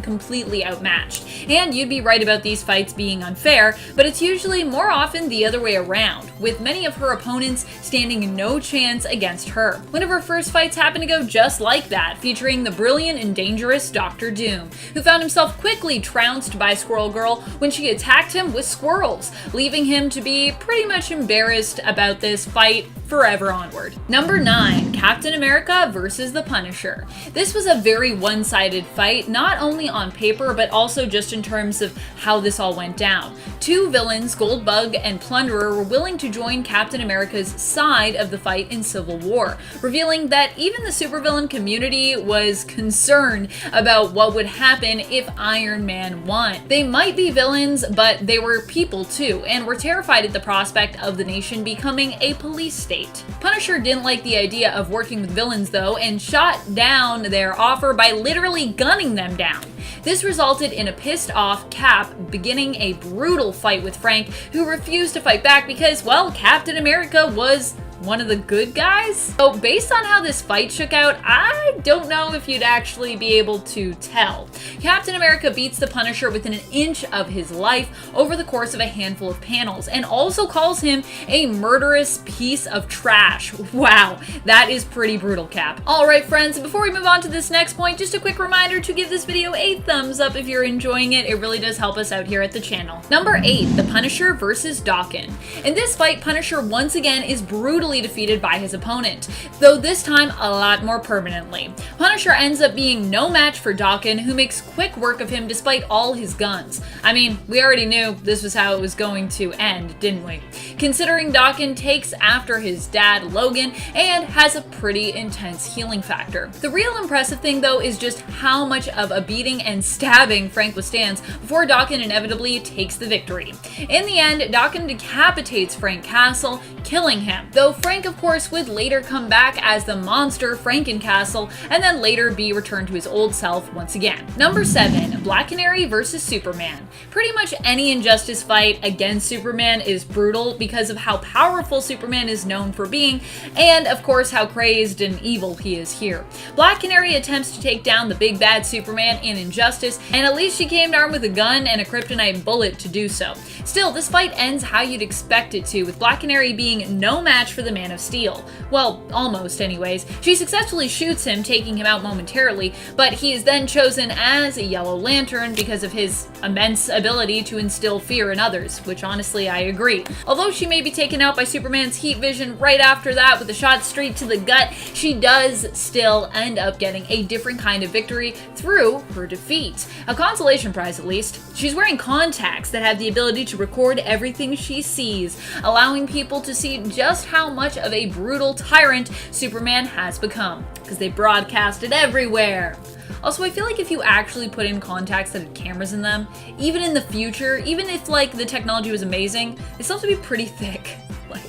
completely outmatched. And you'd be right about these fights being unfair, but it's usually more often the other way around, with many of her opponents standing no chance against her. One of her first fights happened to go just like that, featuring the brilliant and dangerous Dr. Doom, who found himself quickly trounced by Squirrel Girl when she attacked him with squirrels, leaving him to be pretty much embarrassed about this fight forever onward. Number 9, Captain America vs. the Punisher. This was a very one-sided fight, not only on paper but also just in terms of how this all went down. Two villains, Goldbug and Plunderer, were willing to join Captain America's side of the fight in Civil War, revealing that even the supervillain community was concerned about what would happen if Iron Man won. They might be villains, but they were people too, and were terrified at the prospect of the nation becoming a police state. Punisher didn't like the idea of working with villains though, and shot down their offer by literally gunning them down. This resulted in a pissed off Cap beginning a brutal fight with Frank, who refused to fight back because, well, Captain America was one of the good guys? So based on how this fight shook out, I don't know if you'd actually be able to tell. Captain America beats the Punisher within an inch of his life over the course of a handful of panels, and also calls him a murderous piece of trash. Wow, that is pretty brutal, Cap. Alright friends, before we move on to this next point, just a quick reminder to give this video a thumbs up if you're enjoying it. It really does help us out here at the channel. Number 8, the Punisher versus Daken. In this fight, Punisher once again is brutally defeated by his opponent, though this time a lot more permanently. Punisher ends up being no match for Daken, who makes quick work of him despite all his guns. I mean, we already knew this was how it was going to end, didn't we? Considering Daken takes after his dad, Logan, and has a pretty intense healing factor. The real impressive thing though is just how much of a beating and stabbing Frank withstands before Daken inevitably takes the victory. In the end, Daken decapitates Frank Castle, killing him, though Frank, of course, would later come back as the monster Frankencastle, and then later be returned to his old self once again. Number 7, Black Canary versus Superman. Pretty much any Injustice fight against Superman is brutal because of how powerful Superman is known for being, and of course how crazed and evil he is here. Black Canary attempts to take down the big bad Superman in Injustice, and at least she came armed with a gun and a kryptonite bullet to do so. Still, this fight ends how you'd expect it to, with Black Canary being no match for the Man of Steel. Well, almost anyways. She successfully shoots him, taking him out momentarily, but he is then chosen as a Yellow Lantern because of his immense ability to instill fear in others, which honestly I agree. Although she may be taken out by Superman's heat vision right after that with a shot straight to the gut, she does still end up getting a different kind of victory through her defeat. A consolation prize at least. She's wearing contacts that have the ability to record everything she sees, allowing people to see just how much of a brutal tyrant Superman has become, because they broadcast it everywhere. Also, I feel like if you actually put in contacts that had cameras in them, even in the future, even if like the technology was amazing, they still have to be pretty thick. Like,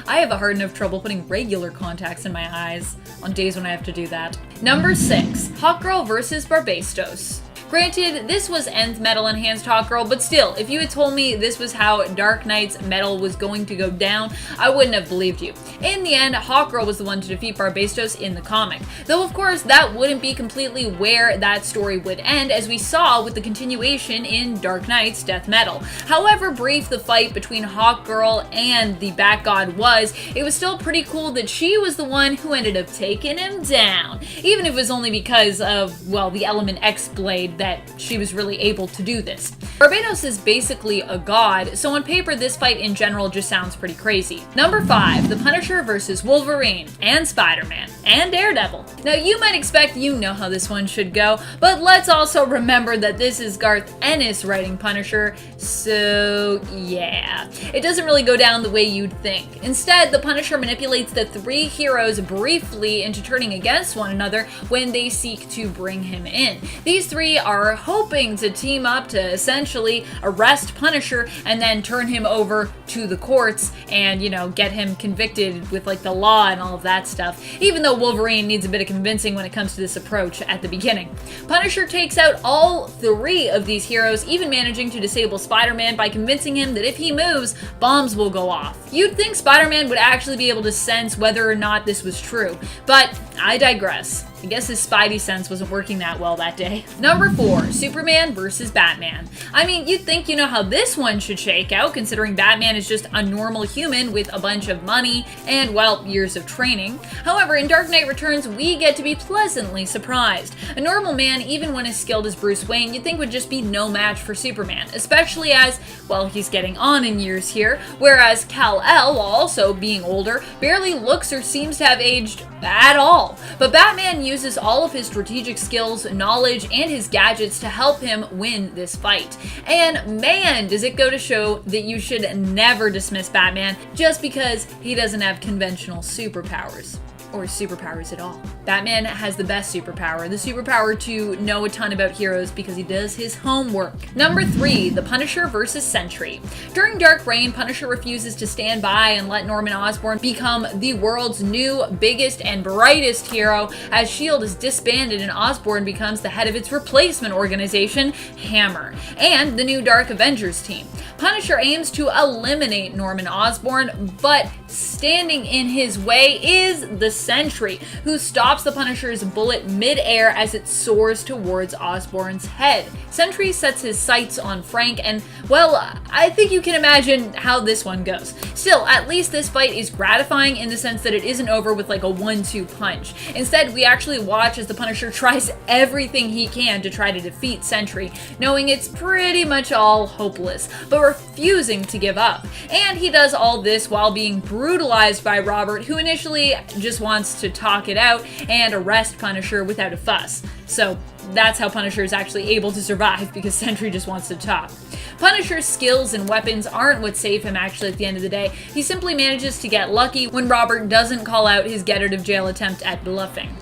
I have a hard enough trouble putting regular contacts in my eyes on days when I have to do that. Number 6, Hawkgirl versus Barbastos. Granted, this was Nth Metal Enhanced Hawkgirl, but still, if you had told me this was how Dark Knight's metal was going to go down, I wouldn't have believed you. In the end, Hawkgirl was the one to defeat Barbastos in the comic. Though, of course, that wouldn't be completely where that story would end, as we saw with the continuation in Dark Knight's Death Metal. However brief the fight between Hawkgirl and the Bat God was, it was still pretty cool that she was the one who ended up taking him down. Even if it was only because of, well, the Element X blade that she was really able to do this. Barbados is basically a god, so on paper this fight in general just sounds pretty crazy. Number 5, The Punisher versus Wolverine, and Spider-Man, and Daredevil. Now you might expect you know how this one should go, but let's also remember that this is Garth Ennis writing Punisher, so yeah. It doesn't really go down the way you'd think. Instead, the Punisher manipulates the 3 heroes briefly into turning against one another when they seek to bring him in. These 3 are hoping to team up to essentially arrest Punisher and then turn him over to the courts and, you know, get him convicted with like the law and all of that stuff, even though Wolverine needs a bit of convincing when it comes to this approach at the beginning. Punisher takes out all 3 of these heroes, even managing to disable Spider-Man by convincing him that if he moves, bombs will go off. You'd think Spider-Man would actually be able to sense whether or not this was true, but I digress. I guess his spidey sense wasn't working that well that day. Number 4, Superman versus Batman. I mean, you'd think you know how this one should shake out, considering Batman is just a normal human with a bunch of money and, well, years of training. However, in Dark Knight Returns, we get to be pleasantly surprised. A normal man, even when as skilled as Bruce Wayne, you'd think would just be no match for Superman, especially as, well, he's getting on in years here, whereas Kal-El, while also being older, barely looks or seems to have aged at all. But Batman uses all of his strategic skills, knowledge, and his gadgets to help him win this fight. And man, does it go to show that you should never dismiss Batman just because he doesn't have conventional superpowers. Or superpowers at all. Batman has the best superpower, the superpower to know a ton about heroes because he does his homework. Number 3, The Punisher versus Sentry. During Dark Reign, Punisher refuses to stand by and let Norman Osborn become the world's new, biggest, and brightest hero, as S.H.I.E.L.D. is disbanded and Osborn becomes the head of its replacement organization, Hammer, and the new Dark Avengers team. Punisher aims to eliminate Norman Osborn, but standing in his way is the Sentry, who stops the Punisher's bullet mid-air as it soars towards Osborn's head. Sentry sets his sights on Frank, and, well, I think you can imagine how this one goes. Still, at least this fight is gratifying in the sense that it isn't over with like a 1-2 punch. Instead, we actually watch as the Punisher tries everything he can to try to defeat Sentry, knowing it's pretty much all hopeless, but refusing to give up. And he does all this while being brutalized by Robert, who initially just wants to talk it out and arrest Punisher without a fuss. So that's how Punisher is actually able to survive, because Sentry just wants to talk. Punisher's skills and weapons aren't what save him actually at the end of the day. He simply manages to get lucky when Robert doesn't call out his get out of jail attempt at bluffing.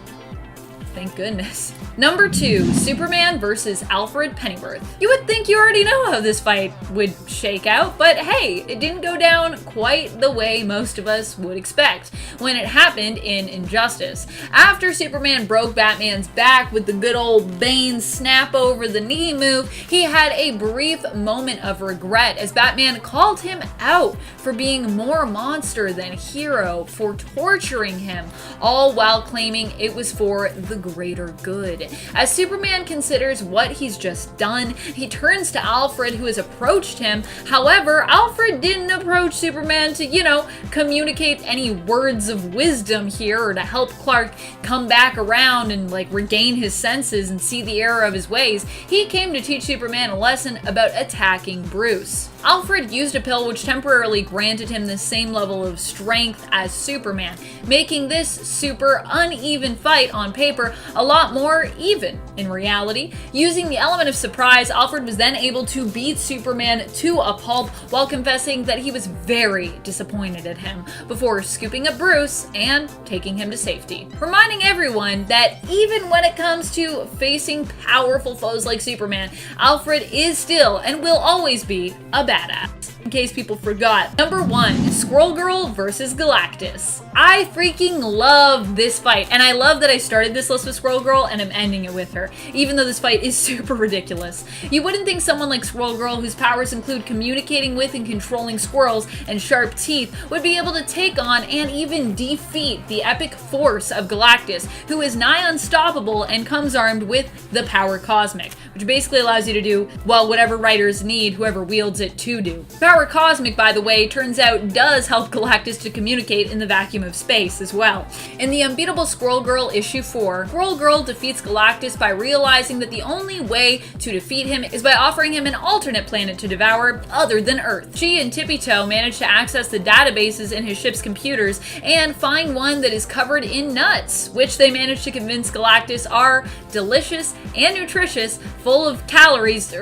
Thank goodness. Number 2, Superman versus Alfred Pennyworth. You would think you already know how this fight would shake out, but hey, it didn't go down quite the way most of us would expect when it happened in Injustice. After Superman broke Batman's back with the good old Bane snap over the knee move, he had a brief moment of regret as Batman called him out for being more monster than hero, for torturing him, all while claiming it was for the greater good. As Superman considers what he's just done, he turns to Alfred, who has approached him. However, Alfred didn't approach Superman to, communicate any words of wisdom here or to help Clark come back around and regain his senses and see the error of his ways. He came to teach Superman a lesson about attacking Bruce. Alfred used a pill which temporarily granted him the same level of strength as Superman, making this super uneven fight on paper a lot more even in reality. Using the element of surprise, Alfred was then able to beat Superman to a pulp while confessing that he was very disappointed at him before scooping up Bruce and taking him to safety. Reminding everyone that even when it comes to facing powerful foes like Superman, Alfred is still and will always be a badass. In case people forgot. Number 1, Squirrel Girl versus Galactus. I freaking love this fight, and I love that I started this list with Squirrel Girl and I'm ending it with her, even though this fight is super ridiculous. You wouldn't think someone like Squirrel Girl, whose powers include communicating with and controlling squirrels and sharp teeth, would be able to take on and even defeat the epic force of Galactus, who is nigh unstoppable and comes armed with the power cosmic, which basically allows you to do, well, whatever writers need whoever wields it to do. Power cosmic, by the way, turns out does help Galactus to communicate in the vacuum of space as well. In the Unbeatable Squirrel Girl issue 4, Squirrel Girl defeats Galactus by realizing that the only way to defeat him is by offering him an alternate planet to devour other than Earth. She and Tippy Toe manage to access the databases in his ship's computers and find one that is covered in nuts, which they manage to convince Galactus are delicious and nutritious, full of calories,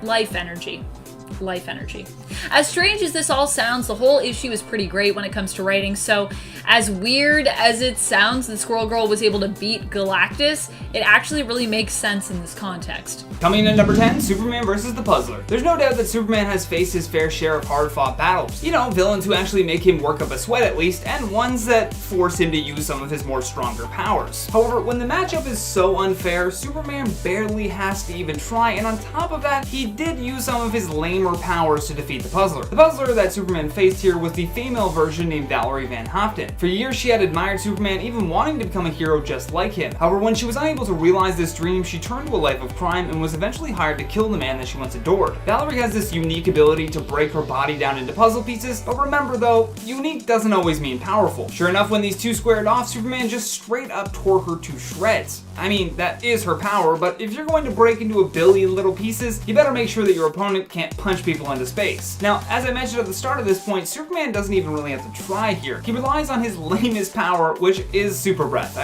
life energy. As strange as this all sounds, the whole issue is pretty great when it comes to writing, so as weird as it sounds that Squirrel Girl was able to beat Galactus, it actually really makes sense in this context. Coming in at number 10, Superman versus the Puzzler. There's no doubt that Superman has faced his fair share of hard-fought battles. Villains who actually make him work up a sweat at least, and ones that force him to use some of his more stronger powers. However, when the matchup is so unfair, Superman barely has to even try, and on top of that, he did use some of his lamer powers to defeat the Puzzler. The Puzzler that Superman faced here was the female version named Valerie Van Hopten. For years, she had admired Superman, even wanting to become a hero just like him. However, when she was unable to realize this dream, she turned to a life of crime and was eventually hired to kill the man that she once adored. Valerie has this unique ability to break her body down into puzzle pieces, but remember though, unique doesn't always mean powerful. Sure enough, when these two squared off, Superman just straight up tore her to shreds. That is her power, but if you're going to break into a billion little pieces, you better make sure that your opponent can't punch people into space. Now, as I mentioned at the start of this point, Superman doesn't even really have to try here. He relies on his lamest power, which is super breath.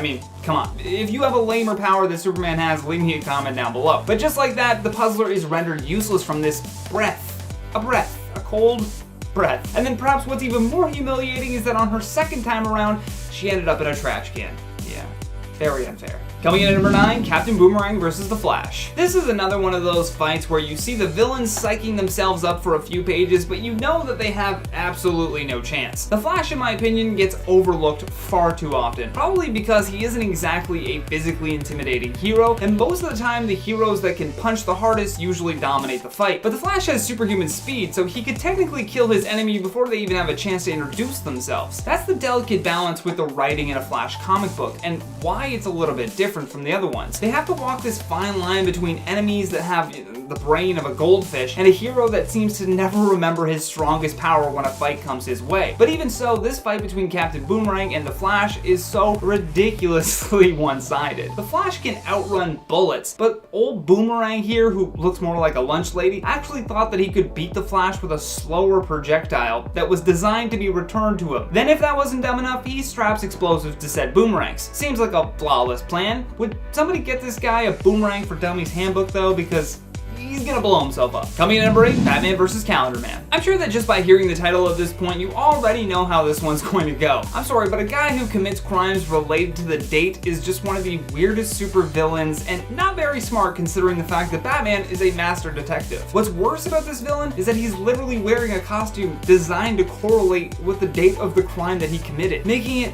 Come on. If you have a lamer power that Superman has, leave me a comment down below. But just like that, the Puzzler is rendered useless from this breath. A cold breath. And then perhaps what's even more humiliating is that on her second time around, she ended up in a trash can. Yeah, very unfair. Coming in at number 9, Captain Boomerang versus the Flash. This is another one of those fights where you see the villains psyching themselves up for a few pages, but you know that they have absolutely no chance. The Flash, in my opinion, gets overlooked far too often, probably because he isn't exactly a physically intimidating hero, and most of the time the heroes that can punch the hardest usually dominate the fight. But the Flash has superhuman speed, so he could technically kill his enemy before they even have a chance to introduce themselves. That's the delicate balance with the writing in a Flash comic book, and why it's a little bit different from the other ones. They have to walk this fine line between enemies that have the brain of a goldfish and a hero that seems to never remember his strongest power when a fight comes his way. But even so, this fight between Captain Boomerang and the Flash is so ridiculously one-sided. The Flash can outrun bullets, but old Boomerang here, who looks more like a lunch lady, actually thought that he could beat the Flash with a slower projectile that was designed to be returned to him. Then if that wasn't dumb enough, he straps explosives to said boomerangs. Seems like a flawless plan. Would somebody get this guy a Boomerang for Dummies handbook though? Because he's gonna blow himself up. Coming in at number 8, Batman vs. Calendar Man. I'm sure that just by hearing the title at this point, you already know how this one's going to go. I'm sorry, but a guy who commits crimes related to the date is just one of the weirdest supervillains and not very smart considering the fact that Batman is a master detective. What's worse about this villain is that he's literally wearing a costume designed to correlate with the date of the crime that he committed, making it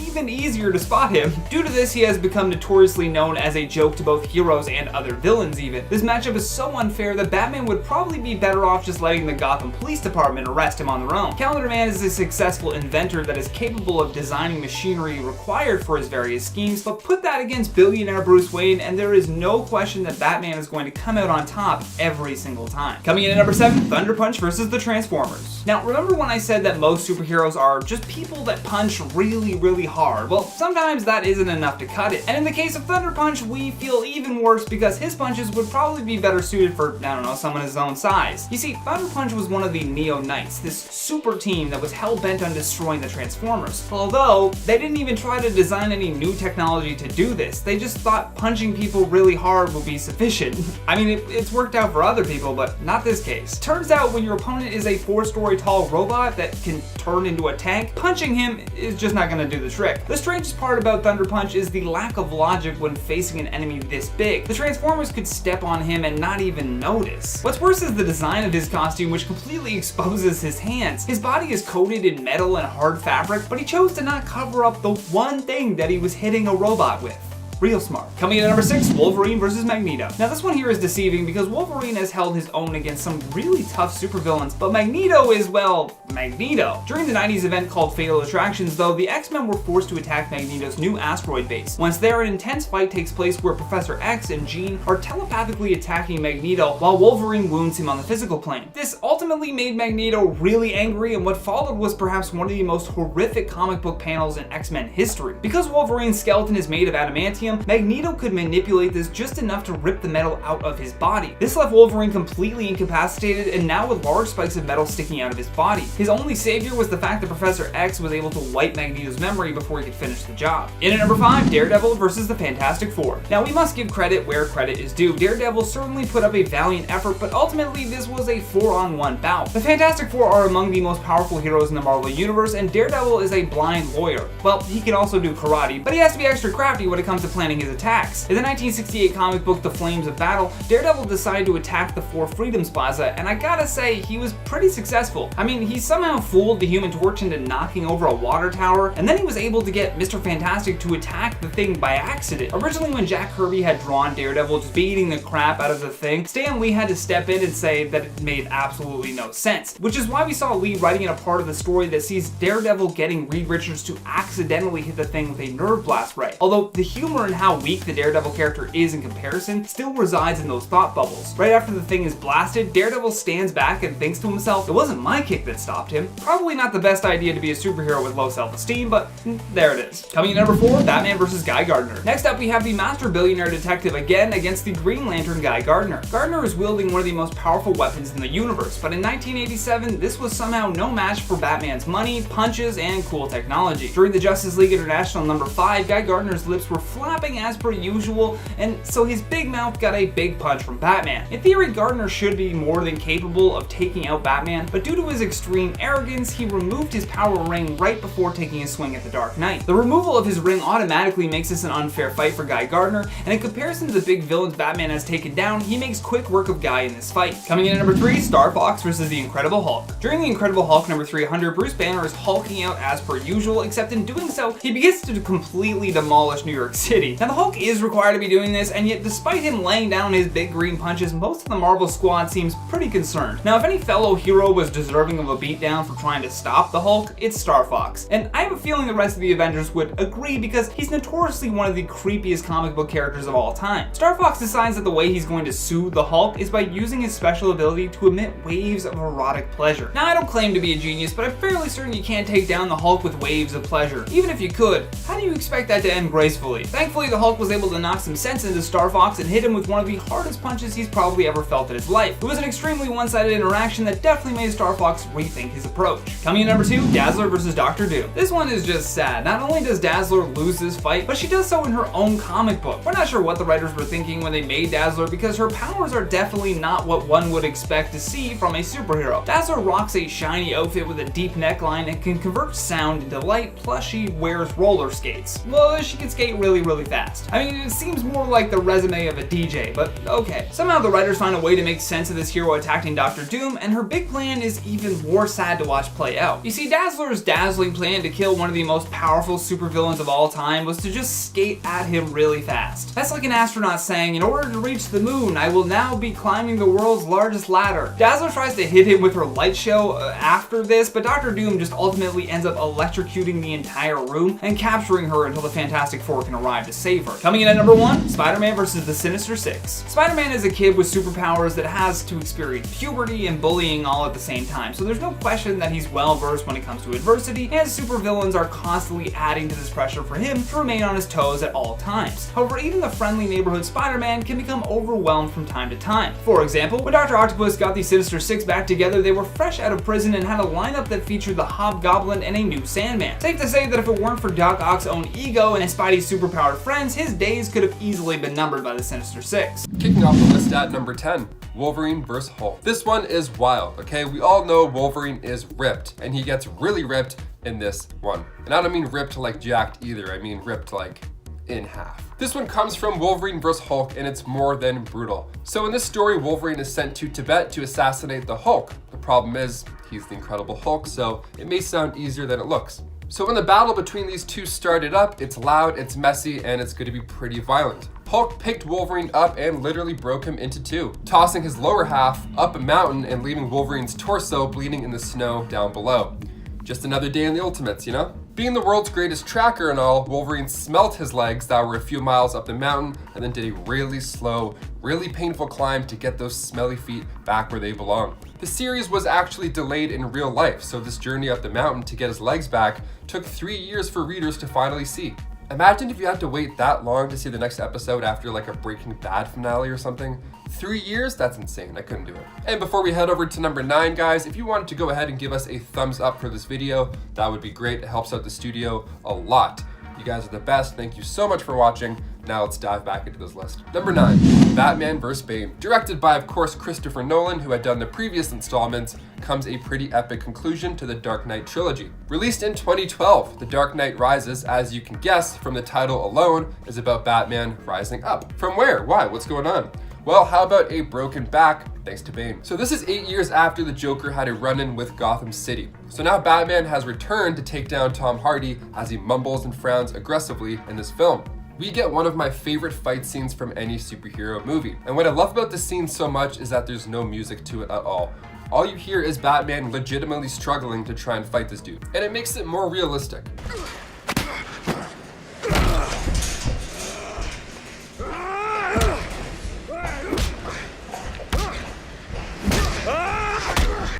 even easier to spot him. Due to this, he has become notoriously known as a joke to both heroes and other villains even. This matchup is so unfair that Batman would probably be better off just letting the Gotham Police Department arrest him on their own. Calendar Man is a successful inventor that is capable of designing machinery required for his various schemes, but put that against billionaire Bruce Wayne and there is no question that Batman is going to come out on top every single time. Coming in at number 7, Thunder Punch vs. the Transformers. Now, remember when I said that most superheroes are just people that punch really hard? Well, sometimes that isn't enough to cut it. And in the case of Thunder Punch, we feel even worse because his punches would probably be better suited for, I don't know, someone his own size. You see, Thunder Punch was one of the Neo Knights, this super team that was hell-bent on destroying the Transformers. Although, they didn't even try to design any new technology to do this. They just thought punching people really hard would be sufficient. I mean, it's worked out for other people, but not this case. Turns out when your opponent is a 4-story tall robot that can turn into a tank, punching him is just not gonna do the trick. The strangest part about Thunder Punch is the lack of logic when facing an enemy this big. The Transformers could step on him and not even notice. What's worse is the design of his costume, which completely exposes his hands. His body is coated in metal and hard fabric, but he chose to not cover up the one thing that he was hitting a robot with. Real smart. Coming in at number 6, Wolverine vs. Magneto. Now this one here is deceiving because Wolverine has held his own against some really tough supervillains, but Magneto is, well, Magneto. During the 90s event called Fatal Attractions though, the X-Men were forced to attack Magneto's new asteroid base. Once there, an intense fight takes place where Professor X and Jean are telepathically attacking Magneto while Wolverine wounds him on the physical plane. This ultimately made Magneto really angry, and what followed was perhaps one of the most horrific comic book panels in X-Men history. Because Wolverine's skeleton is made of adamantium, Magneto could manipulate this just enough to rip the metal out of his body. This left Wolverine completely incapacitated and now with large spikes of metal sticking out of his body. His only savior was the fact that Professor X was able to wipe Magneto's memory before he could finish the job. In at number 5, Daredevil vs. the Fantastic Four. Now we must give credit where credit is due. Daredevil certainly put up a valiant effort, but ultimately this was a 4-on-1 bout. The Fantastic Four are among the most powerful heroes in the Marvel Universe, and Daredevil is a blind lawyer. Well, he can also do karate, but he has to be extra crafty when it comes to planning his attacks. In the 1968 comic book The Flames of Battle, Daredevil decided to attack the Four Freedoms Plaza, and I gotta say, he was pretty successful. I mean, he somehow fooled the Human Torch into knocking over a water tower, and then he was able to get Mr. Fantastic to attack the thing by accident. Originally, when Jack Kirby had drawn Daredevil just beating the crap out of the thing, Stan Lee had to step in and say that it made absolutely no sense, which is why we saw Lee writing in a part of the story that sees Daredevil getting Reed Richards to accidentally hit the thing with a nerve blast ray. Although the humor in how weak the Daredevil character is in comparison still resides in those thought bubbles. Right after the thing is blasted, Daredevil stands back and thinks to himself, it wasn't my kick that stopped him. Probably not the best idea to be a superhero with low self-esteem, but there it is. Coming in at number 4, Batman vs. Guy Gardner. Next up, we have the master billionaire detective again against the Green Lantern Guy Gardner. Gardner is wielding one of the most powerful weapons in the universe, but in 1987, this was somehow no match for Batman's money, punches, and cool technology. During the Justice League International number 5, Guy Gardner's lips were flapping as per usual, and so his big mouth got a big punch from Batman. In theory, Gardner should be more than capable of taking out Batman, but due to his extreme arrogance, he removed his power ring right before taking a swing at the Dark Knight. The removal of his ring automatically makes this an unfair fight for Guy Gardner, and in comparison to the big villains Batman has taken down, he makes quick work of Guy in this fight. Coming in at number 3, Star Fox vs. the Incredible Hulk. During the Incredible Hulk number 300, Bruce Banner is hulking out as per usual, except in doing so, he begins to completely demolish New York City. Now the Hulk is required to be doing this, and yet despite him laying down his big green punches, most of the Marvel squad seems pretty concerned. Now if any fellow hero was deserving of a beatdown for trying to stop the Hulk, it's Star Fox. And I have a feeling the rest of the Avengers would agree because he's notoriously one of the creepiest comic book characters of all time. Star Fox decides that the way he's going to soothe the Hulk is by using his special ability to emit waves of erotic pleasure. Now I don't claim to be a genius, but I'm fairly certain you can't take down the Hulk with waves of pleasure. Even if you could, how do you expect that to end gracefully? Thankfully, Thankfully, the Hulk was able to knock some sense into Star Fox and hit him with one of the hardest punches he's probably ever felt in his life. It was an extremely one-sided interaction that definitely made Star Fox rethink his approach. Coming in number 2, Dazzler versus Dr. Doom. This one is just sad. Not only does Dazzler lose this fight, but she does so in her own comic book. We're not sure what the writers were thinking when they made Dazzler, because her powers are definitely not what one would expect to see from a superhero. Dazzler rocks a shiny outfit with a deep neckline and can convert sound into light, plus she wears roller skates. Well, she can skate really fast. I mean, it seems more like the resume of a DJ, but okay. Somehow the writers find a way to make sense of this hero attacking Dr. Doom, and her big plan is even more sad to watch play out. You see, Dazzler's dazzling plan to kill one of the most powerful supervillains of all time was to just skate at him really fast. That's like an astronaut saying, in order to reach the moon, I will now be climbing the world's largest ladder. Dazzler tries to hit him with her light show after this, but Dr. Doom just ultimately ends up electrocuting the entire room and capturing her until the Fantastic Four can arrive to save her. Coming in at number 1, Spider-Man versus the Sinister Six. Spider-Man is a kid with superpowers that has to experience puberty and bullying all at the same time, so there's no question that he's well versed when it comes to adversity, and supervillains are constantly adding to this pressure for him to remain on his toes at all times. However, even the friendly neighborhood Spider-Man can become overwhelmed from time to time. For example, when Dr. Octopus got the Sinister Six back together, they were fresh out of prison and had a lineup that featured the Hobgoblin and a new Sandman. Safe to say that if it weren't for Doc Ock's own ego and Spidey's superpowered friends, his days could have easily been numbered by the Sinister Six. Kicking off the list at number 10, Wolverine vs. Hulk. This one is wild, okay? We all know Wolverine is ripped, and he gets really ripped in this one. And I don't mean ripped like jacked either, I mean ripped like in half. This one comes from Wolverine vs. Hulk, and it's more than brutal. So in this story, Wolverine is sent to Tibet to assassinate the Hulk. The problem is, he's the Incredible Hulk, so it may sound easier than it looks. So when the battle between these two started up, it's loud, it's messy, and it's going to be pretty violent. Hulk picked Wolverine up and literally broke him into two, tossing his lower half up a mountain and leaving Wolverine's torso bleeding in the snow down below. Just another day in the Ultimates, you know? Being the world's greatest tracker and all, Wolverine smelt his legs that were a few miles up the mountain and then did a really slow, really painful climb to get those smelly feet back where they belong. The series was actually delayed in real life, so this journey up the mountain to get his legs back took 3 years for readers to finally see. Imagine if you had to wait that long to see the next episode after like a Breaking Bad finale or something. 3 years? That's insane. I couldn't do it. And before we head over to number 9, guys, if you wanted to go ahead and give us a thumbs up for this video, that would be great. It helps out the studio a lot. You guys are the best. Thank you so much for watching. Now let's dive back into this list. Number 9, Batman vs. Bane. Directed by, of course, Christopher Nolan, who had done the previous installments, comes a pretty epic conclusion to the Dark Knight trilogy. Released in 2012, The Dark Knight Rises, as you can guess from the title alone, is about Batman rising up. From where? Why? What's going on? Well, how about a broken back thanks to Bane? So this is 8 years after the Joker had a run-in with Gotham City. So now Batman has returned to take down Tom Hardy as he mumbles and frowns aggressively in this film. We get one of my favorite fight scenes from any superhero movie. And what I love about this scene so much is that there's no music to it at all. All you hear is Batman legitimately struggling to try and fight this dude. And it makes it more realistic.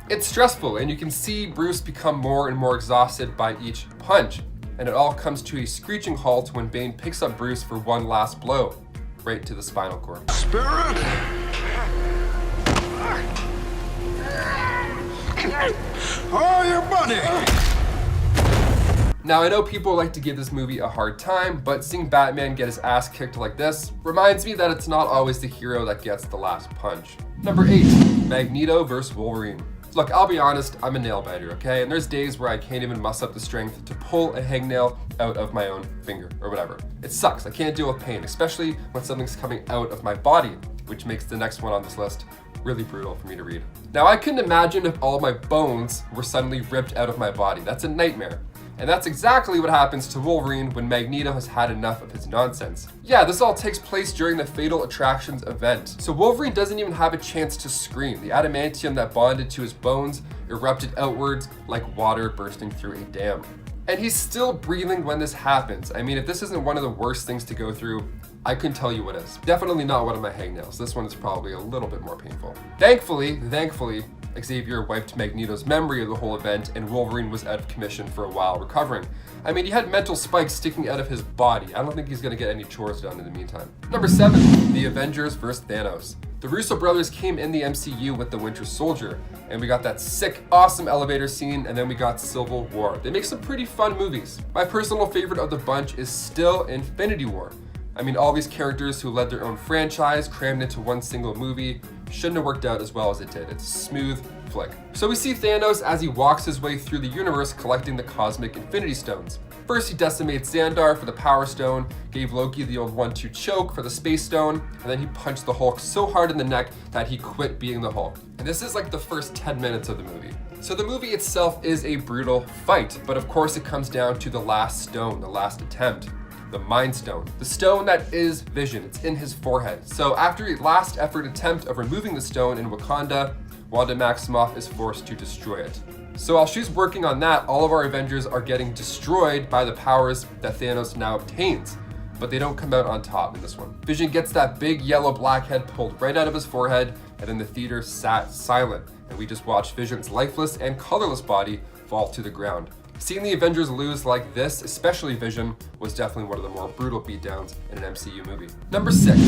It's stressful, and you can see Bruce become more and more exhausted by each punch. And it all comes to a screeching halt when Bane picks up Bruce for one last blow, right to the spinal cord. Spirit! Oh, your buddy! Now, I know people like to give this movie a hard time, but seeing Batman get his ass kicked like this reminds me that it's not always the hero that gets the last punch. Number 8, Magneto vs. Wolverine. Look, I'll be honest, I'm a nail biter, okay? And there's days where I can't even muster up the strength to pull a hangnail out of my own finger or whatever. It sucks. I can't deal with pain, especially when something's coming out of my body, which makes the next one on this list really brutal for me to read. Now, I couldn't imagine if all my bones were suddenly ripped out of my body. That's a nightmare. And that's exactly what happens to Wolverine when Magneto has had enough of his nonsense. Yeah, this all takes place during the Fatal Attractions event. So Wolverine doesn't even have a chance to scream. The adamantium that bonded to his bones erupted outwards like water bursting through a dam. And he's still breathing when this happens. I mean, if this isn't one of the worst things to go through, I couldn't tell you what is. Definitely not one of my hangnails. This one is probably a little bit more painful. Thankfully, Xavier wiped Magneto's memory of the whole event, and Wolverine was out of commission for a while recovering. I mean, he had mental spikes sticking out of his body. I don't think he's gonna get any chores done in the meantime. Number 7, the Avengers vs. Thanos. The Russo brothers came in the MCU with the Winter Soldier, and we got that sick, awesome elevator scene, and then we got Civil War. They make some pretty fun movies. My personal favorite of the bunch is still Infinity War. I mean, all these characters who led their own franchise crammed into one single movie shouldn't have worked out as well as it did. It's a smooth flick. So we see Thanos as he walks his way through the universe collecting the cosmic Infinity Stones. First, he decimates Xandar for the Power Stone, gave Loki the old 1-2 choke for the Space Stone, and then he punched the Hulk so hard in the neck that he quit being the Hulk. And this is like the first 10 minutes of the movie. So the movie itself is a brutal fight, but of course it comes down to the last stone, the last attempt. The Mind Stone. The stone that is Vision. It's in his forehead. So after a last effort attempt of removing the stone in Wakanda, Wanda Maximoff is forced to destroy it. So while she's working on that, all of our Avengers are getting destroyed by the powers that Thanos now obtains, but they don't come out on top in this one. Vision gets that big yellow blackhead pulled right out of his forehead, and then the theater sat silent, and we just watched Vision's lifeless and colorless body fall to the ground. Seeing the Avengers lose like this, especially Vision, was definitely one of the more brutal beatdowns in an MCU movie. Number 6,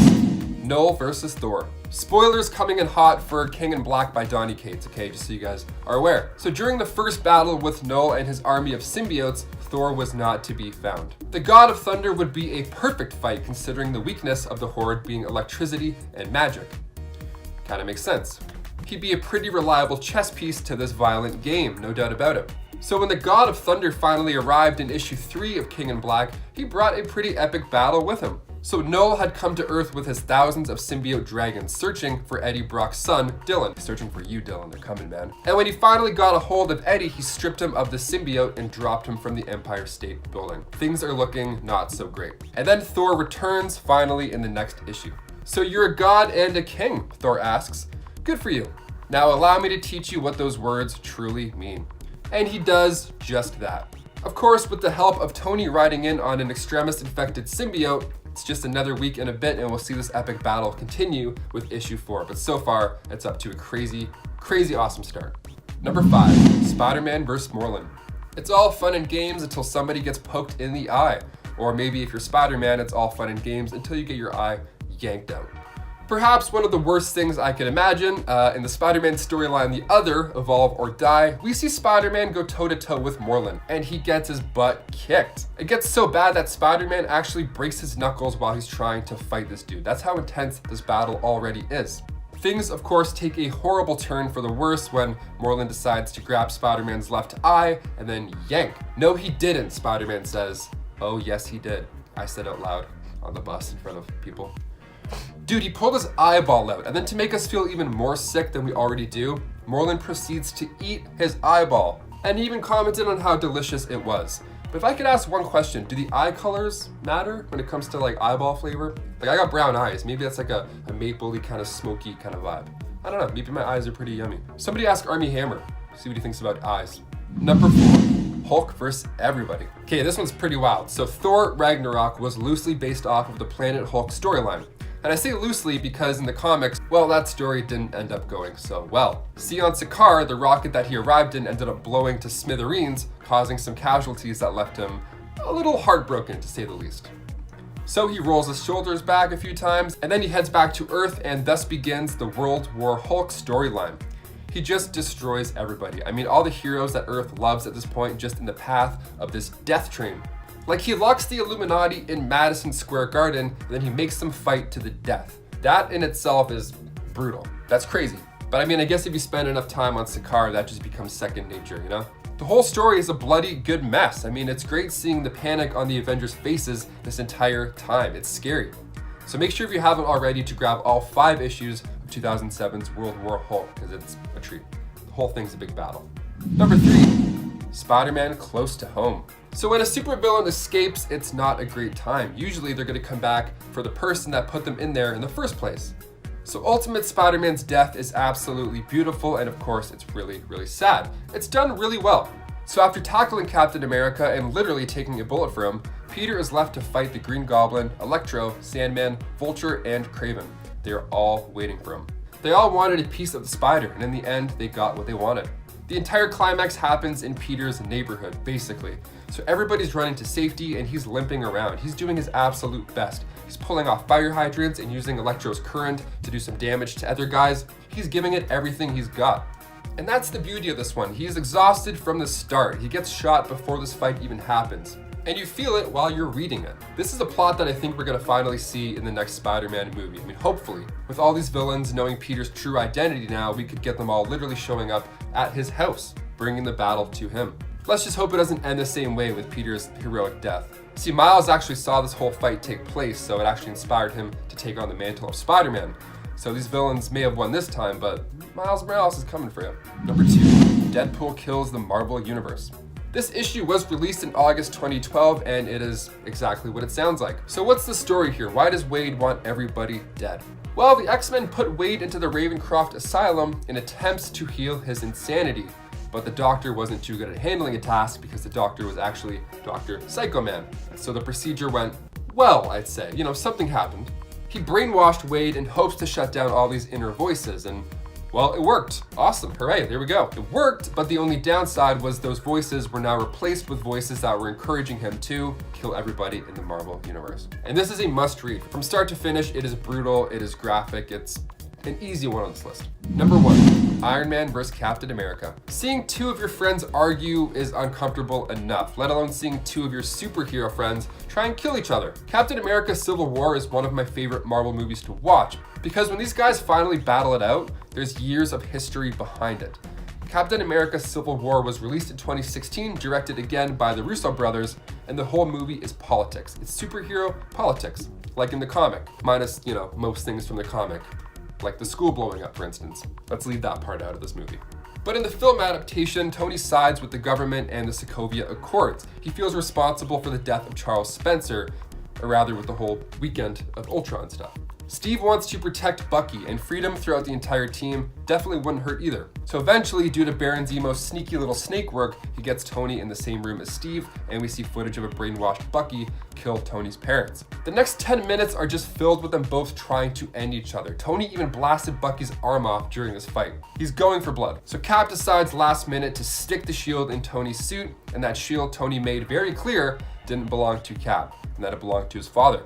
Null versus Thor. Spoilers coming in hot for King in Black by Donny Cates, okay, just so you guys are aware. So during the first battle with Null and his army of symbiotes, Thor was not to be found. The God of Thunder would be a perfect fight considering the weakness of the Horde being electricity and magic. Kinda makes sense. He'd be a pretty reliable chess piece to this violent game, no doubt about it. So when the God of Thunder finally arrived in issue 3 of King in Black, he brought a pretty epic battle with him. So Null had come to Earth with his thousands of symbiote dragons, searching for Eddie Brock's son, Dylan. Searching for you, Dylan, they're coming, man. And when he finally got a hold of Eddie, he stripped him of the symbiote and dropped him from the Empire State Building. Things are looking not so great. And then Thor returns finally in the next issue. So you're a god and a king, Thor asks. Good for you. Now allow me to teach you what those words truly mean. And he does just that. Of course, with the help of Tony riding in on an extremist infected symbiote, it's just another week and a bit and we'll see this epic battle continue with issue 4. But so far, it's up to a crazy, crazy awesome start. Number 5, Spider-Man vs. Morlun. It's all fun and games until somebody gets poked in the eye. Or maybe if you're Spider-Man, it's all fun and games until you get your eye yanked out. Perhaps one of the worst things I could imagine, in the Spider-Man storyline The Other, Evolve or Die, we see Spider-Man go toe-to-toe with Morlun, and he gets his butt kicked. It gets so bad that Spider-Man actually breaks his knuckles while he's trying to fight this dude. That's how intense this battle already is. Things, of course, take a horrible turn for the worse when Morlun decides to grab Spider-Man's left eye and then yank. No, he didn't, Spider-Man says. Oh, yes, he did. I said out loud on the bus in front of people. Dude, he pulled his eyeball out, and then to make us feel even more sick than we already do, Morlun proceeds to eat his eyeball, and he even commented on how delicious it was. But if I could ask one question, do the eye colors matter when it comes to like eyeball flavor? Like I got brown eyes, maybe that's like a maple-y kind of smoky kind of vibe. I don't know, maybe my eyes are pretty yummy. Somebody ask Army Hammer, see what he thinks about eyes. Number 4, Hulk vs. everybody. Okay, this one's pretty wild. So Thor Ragnarok was loosely based off of the Planet Hulk storyline. And I say loosely because in the comics, well, that story didn't end up going so well. See, on Sakaar, the rocket that he arrived in ended up blowing to smithereens, causing some casualties that left him a little heartbroken, to say the least. So he rolls his shoulders back a few times, and then he heads back to Earth, and thus begins the World War Hulk storyline. He just destroys everybody. I mean, all the heroes that Earth loves at this point, just in the path of this death train. Like, he locks the Illuminati in Madison Square Garden, and then he makes them fight to the death. That in itself is brutal. That's crazy. But I mean, I guess if you spend enough time on Sakaar, that just becomes second nature, you know? The whole story is a bloody good mess. I mean, it's great seeing the panic on the Avengers' faces this entire time. It's scary. So make sure if you haven't already to grab all 5 issues of 2007's World War Hulk, because it's a treat. The whole thing's a big battle. Number 3, Spider-Man Close to Home. So when a supervillain escapes, it's not a great time. Usually they're going to come back for the person that put them in there in the first place. So Ultimate Spider-Man's death is absolutely beautiful, and of course it's really, really sad. It's done really well. So after tackling Captain America and literally taking a bullet for him, Peter is left to fight the Green Goblin, Electro, Sandman, Vulture, and Kraven. They're all waiting for him. They all wanted a piece of the spider, and in the end, they got what they wanted. The entire climax happens in Peter's neighborhood, basically. So everybody's running to safety and he's limping around. He's doing his absolute best. He's pulling off fire hydrants and using Electro's current to do some damage to other guys. He's giving it everything he's got. And that's the beauty of this one. He's exhausted from the start. He gets shot before this fight even happens. And you feel it while you're reading it. This is a plot that I think we're gonna finally see in the next Spider-Man movie. I mean, hopefully. With all these villains knowing Peter's true identity now, we could get them all literally showing up at his house, bringing the battle to him. Let's just hope it doesn't end the same way with Peter's heroic death. See, Miles actually saw this whole fight take place, so it actually inspired him to take on the mantle of Spider-Man. So these villains may have won this time, but Miles Morales is coming for you. Number 2, Deadpool kills the Marvel Universe. This issue was released in August 2012, and it is exactly what it sounds like. So what's the story here? Why does Wade want everybody dead? Well, the X-Men put Wade into the Ravencroft Asylum in attempts to heal his insanity, but the doctor wasn't too good at handling a task because the doctor was actually Dr. Psycho Man. So the procedure went well, I'd say. You know, something happened. He brainwashed Wade in hopes to shut down all these inner voices, and well, it worked. Awesome, hooray, there we go. It worked, but the only downside was those voices were now replaced with voices that were encouraging him to kill everybody in the Marvel Universe. And this is a must read. From start to finish, it is brutal, it is graphic, it's an easy one on this list. Number 1, Iron Man vs. Captain America. Seeing two of your friends argue is uncomfortable enough, let alone seeing two of your superhero friends try and kill each other. Captain America Civil War is one of my favorite Marvel movies to watch, because when these guys finally battle it out, there's years of history behind it. Captain America Civil War was released in 2016, directed again by the Russo brothers, and the whole movie is politics. It's superhero politics, like in the comic, minus, you know, most things from the comic, like the school blowing up, for instance. Let's leave that part out of this movie. But in the film adaptation, Tony sides with the government and the Sokovia Accords. He feels responsible for the death of Charles Spencer, or rather with the whole weekend of Ultron stuff. Steve wants to protect Bucky, and freedom throughout the entire team definitely wouldn't hurt either. So eventually, due to Baron Zemo's sneaky little snake work, he gets Tony in the same room as Steve, and we see footage of a brainwashed Bucky kill Tony's parents. The next 10 minutes are just filled with them both trying to end each other. Tony even blasted Bucky's arm off during this fight. He's going for blood. So Cap decides last minute to stick the shield in Tony's suit, and that shield Tony made very clear didn't belong to Cap, and that it belonged to his father.